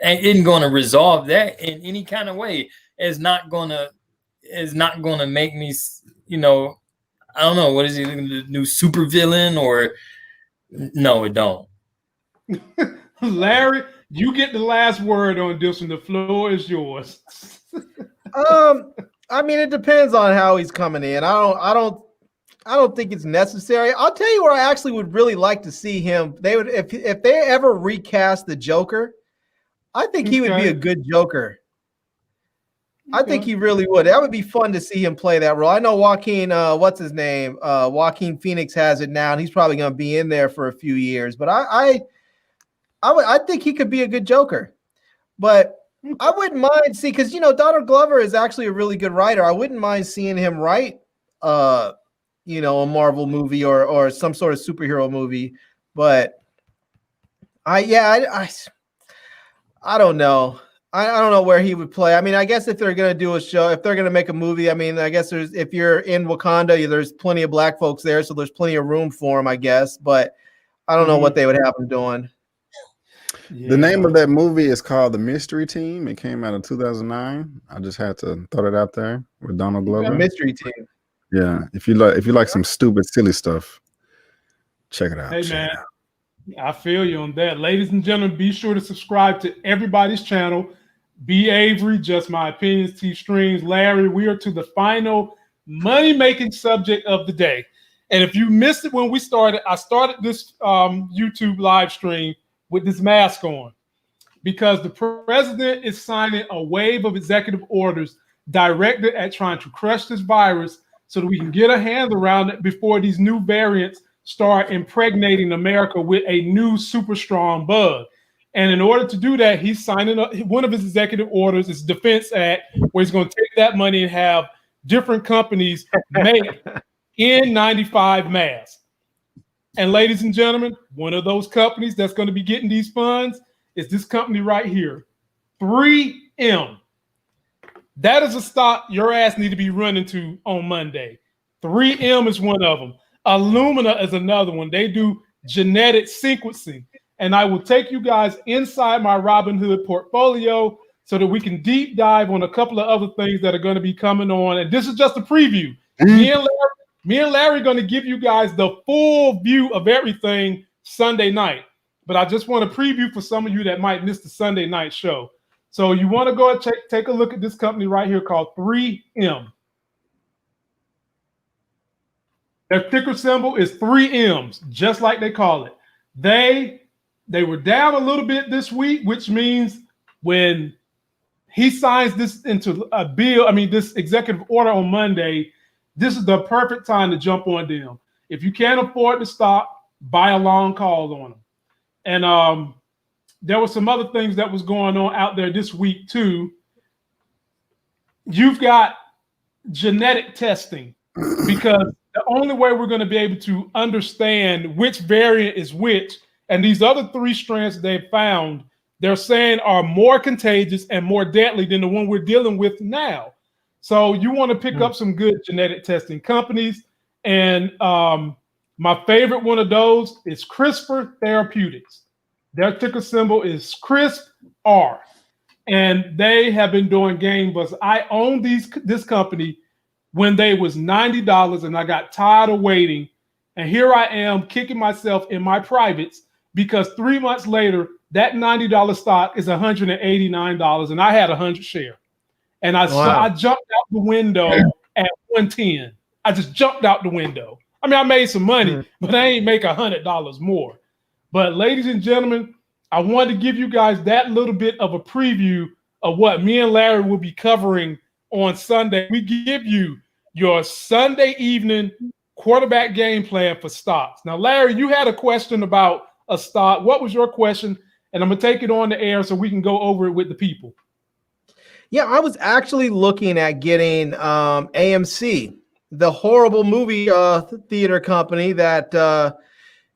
isn't going to resolve that in any kind of way. It's not going to make me, you know, I don't know, what is he, the new super villain, or no, it don't. Larry, you get the last word on this one. The floor is yours. I mean, it depends on how he's coming in. I don't think it's necessary. I'll tell you where I actually would really like to see him. They would, if they ever recast the Joker, I think he would be a good Joker. I think he really would. That would be fun to see him play that role. I know Joaquin, what's his name? Joaquin Phoenix has it now, and he's probably going to be in there for a few years. But I think he could be a good Joker. But I wouldn't mind because Donald Glover is actually a really good writer. I wouldn't mind seeing him write, a Marvel movie or some sort of superhero movie. But I don't know. I don't know where he would play. I mean, I guess if they're going to do a show, if they're going to make a movie, I mean, I guess if you're in Wakanda, there's plenty of black folks there, so there's plenty of room for him, I guess. But I don't know what they would have him doing. Yeah. The name of that movie is called The Mystery Team. It came out in 2009. I just had to throw that out there with Donald Glover. The Mystery Team. Yeah, if you like some stupid, silly stuff, check it out. Hey man, I feel you on that. Ladies and gentlemen, be sure to subscribe to everybody's channel. B. Avery, Just My Opinions, T Strings, Larry. We are to the final money-making subject of the day. And if you missed it when we started, I started this YouTube live stream with this mask on because the president is signing a wave of executive orders directed at trying to crush this virus so that we can get a hand around it before these new variants start impregnating America with a new super strong bug. And in order to do that, he's signing up. One of his executive orders is Defense Act, where he's going to take that money and have different companies make N95 masks. And ladies and gentlemen, one of those companies that's going to be getting these funds is this company right here, 3M. That is a stock your ass need to be running to on Monday. 3M is one of them. Illumina is another one. They do genetic sequencing. And I will take you guys inside my Robinhood portfolio so that we can deep dive on a couple of other things that are going to be coming on. And this is just a preview. Me and Larry are going to give you guys the full view of everything Sunday night. But I just want to preview for some of you that might miss the Sunday night show. So you want to go and take a look at this company right here called 3M. Their ticker symbol is 3 M's, just like they call it. They were down a little bit this week, which means when he signs this into a bill, this executive order on Monday, this is the perfect time to jump on them. If you can't afford to stop, buy a long call on them. And there were some other things that was going on out there this week too. You've got genetic testing because the only way we're going to be able to understand which variant is which, and these other 3 strands they found, they're saying are more contagious and more deadly than the one we're dealing with now. So you want to pick up some good genetic testing companies. And my favorite one of those is CRISPR Therapeutics. Their ticker symbol is CRISPR. And they have been doing gangbusters. I owned this company when they was $90 and I got tired of waiting. And here I am kicking myself in my privates because 3 months later, that $90 stock is $189 and I had 100 shares. And I jumped out the window at 110. I just jumped out the window. I made some money, but I ain't make $100 more. But ladies and gentlemen, I wanted to give you guys that little bit of a preview of what me and Larry will be covering on Sunday. We give you your Sunday evening quarterback game plan for stocks. Now, Larry, you had a question about a stock. What was your question? and I'm gonna take it on the air so we can go over it with the people. Yeah, I was actually looking at getting AMC, the horrible movie theater company that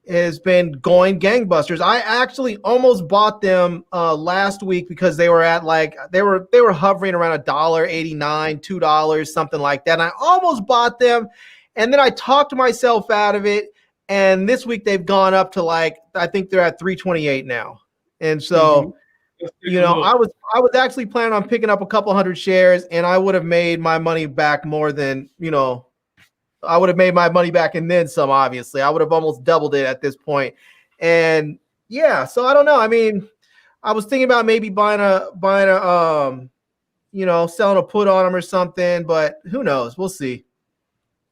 has been going gangbusters. I actually almost bought them last week because they were at they were hovering around $1.89, $2, something like that. And I almost bought them, and then I talked myself out of it. And this week they've gone up to I think they're at $3.28 now. And so, I was actually planning on picking up a couple hundred shares, and I would have made my money back more than, I would have made my money back and then some, obviously. I would have almost doubled it at this point. And yeah, so I don't know. I mean, I was thinking about maybe buying a selling a put on them or something, but who knows? We'll see.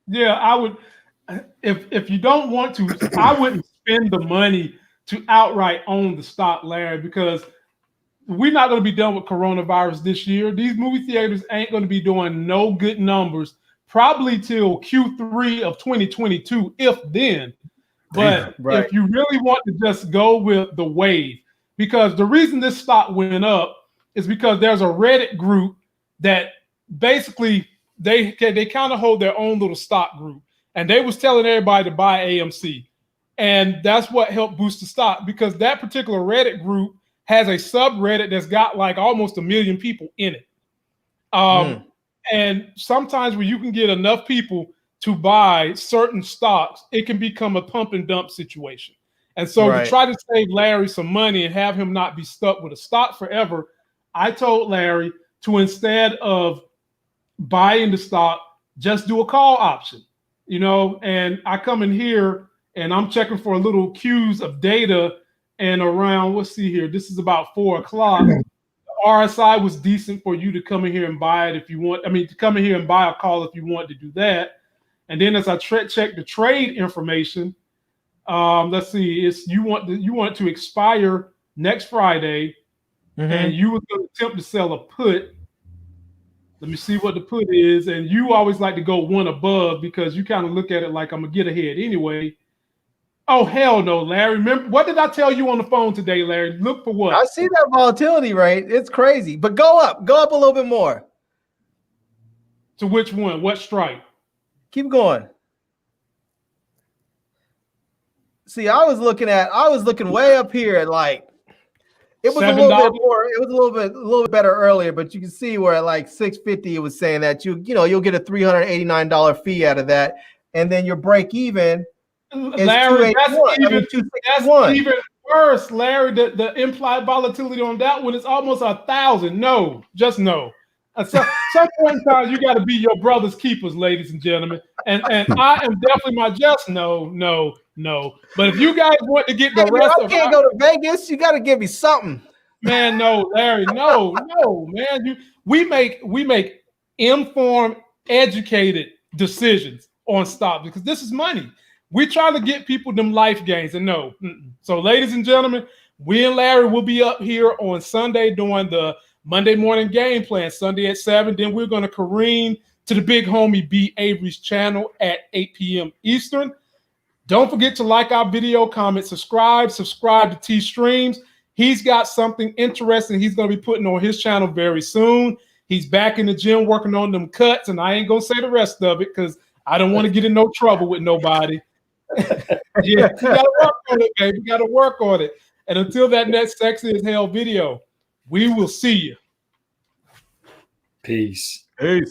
Yeah, I would. If you don't want to, I wouldn't spend the money to outright own the stock, Larry, because we're not going to be done with coronavirus this year. These movie theaters ain't going to be doing no good numbers probably till Q3 of 2022, if then. But right. If you really want to just go with the wave, because the reason this stock went up is because there's a Reddit group that basically they kind of hold their own little stock group, and they was telling everybody to buy AMC, and that's what helped boost the stock, because that particular Reddit group has a subreddit that's got almost 1 million people in it. And sometimes when you can get enough people to buy certain stocks, it can become a pump and dump situation. And so to try to save Larry some money and have him not be stuck with a stock forever, I told Larry to, instead of buying the stock, just do a call option, and I come in here and I'm checking for a little cues of data, and around, let's see here, this is about 4 o'clock. RSI was decent for you to come in here and buy it if you want. I mean, to come in here and buy a call if you want to do that. And then as I check the trade information, let's see, it's you want to expire next Friday, and you were going to attempt to sell a put. Let me see what the put is, and you always like to go one above because you kind of look at it like I'm gonna get ahead anyway. Oh, hell no, Larry. Remember, what did I tell you on the phone today, Larry? Look for what? I see that volatility rate. It's crazy. But go up a little bit more. To which one? What strike? Keep going. See, I was looking way up here at it was $7. A little bit more. It was a little bit better earlier, but you can see where at 650 it was saying that you'll get a $389 fee out of that, and then your break even. Larry, that's even worse, Larry. The implied volatility on that one is almost 1,000. No, just no. At some point in time, you got to be your brother's keepers, ladies and gentlemen. And I am definitely my just no. But if you guys want to get the rest I can't go to Vegas. You got to give me something. Man, no, Larry, no, man. We make informed, educated decisions on stock because this is money. We're trying to get people them life gains, and no. So, ladies and gentlemen, we and Larry will be up here on Sunday doing the Monday morning game plan, Sunday at 7. Then we're going to careen to the big homie B. Avery's channel at 8 p.m. Eastern. Don't forget to like our video, comment, subscribe to T Streams. He's got something interesting he's going to be putting on his channel very soon. He's back in the gym working on them cuts, and I ain't going to say the rest of it because I don't want to get in no trouble with nobody. Yeah, you got to work on it, baby. You got to work on it. And until that next Sexy as Hell video, we will see you. Peace. Peace.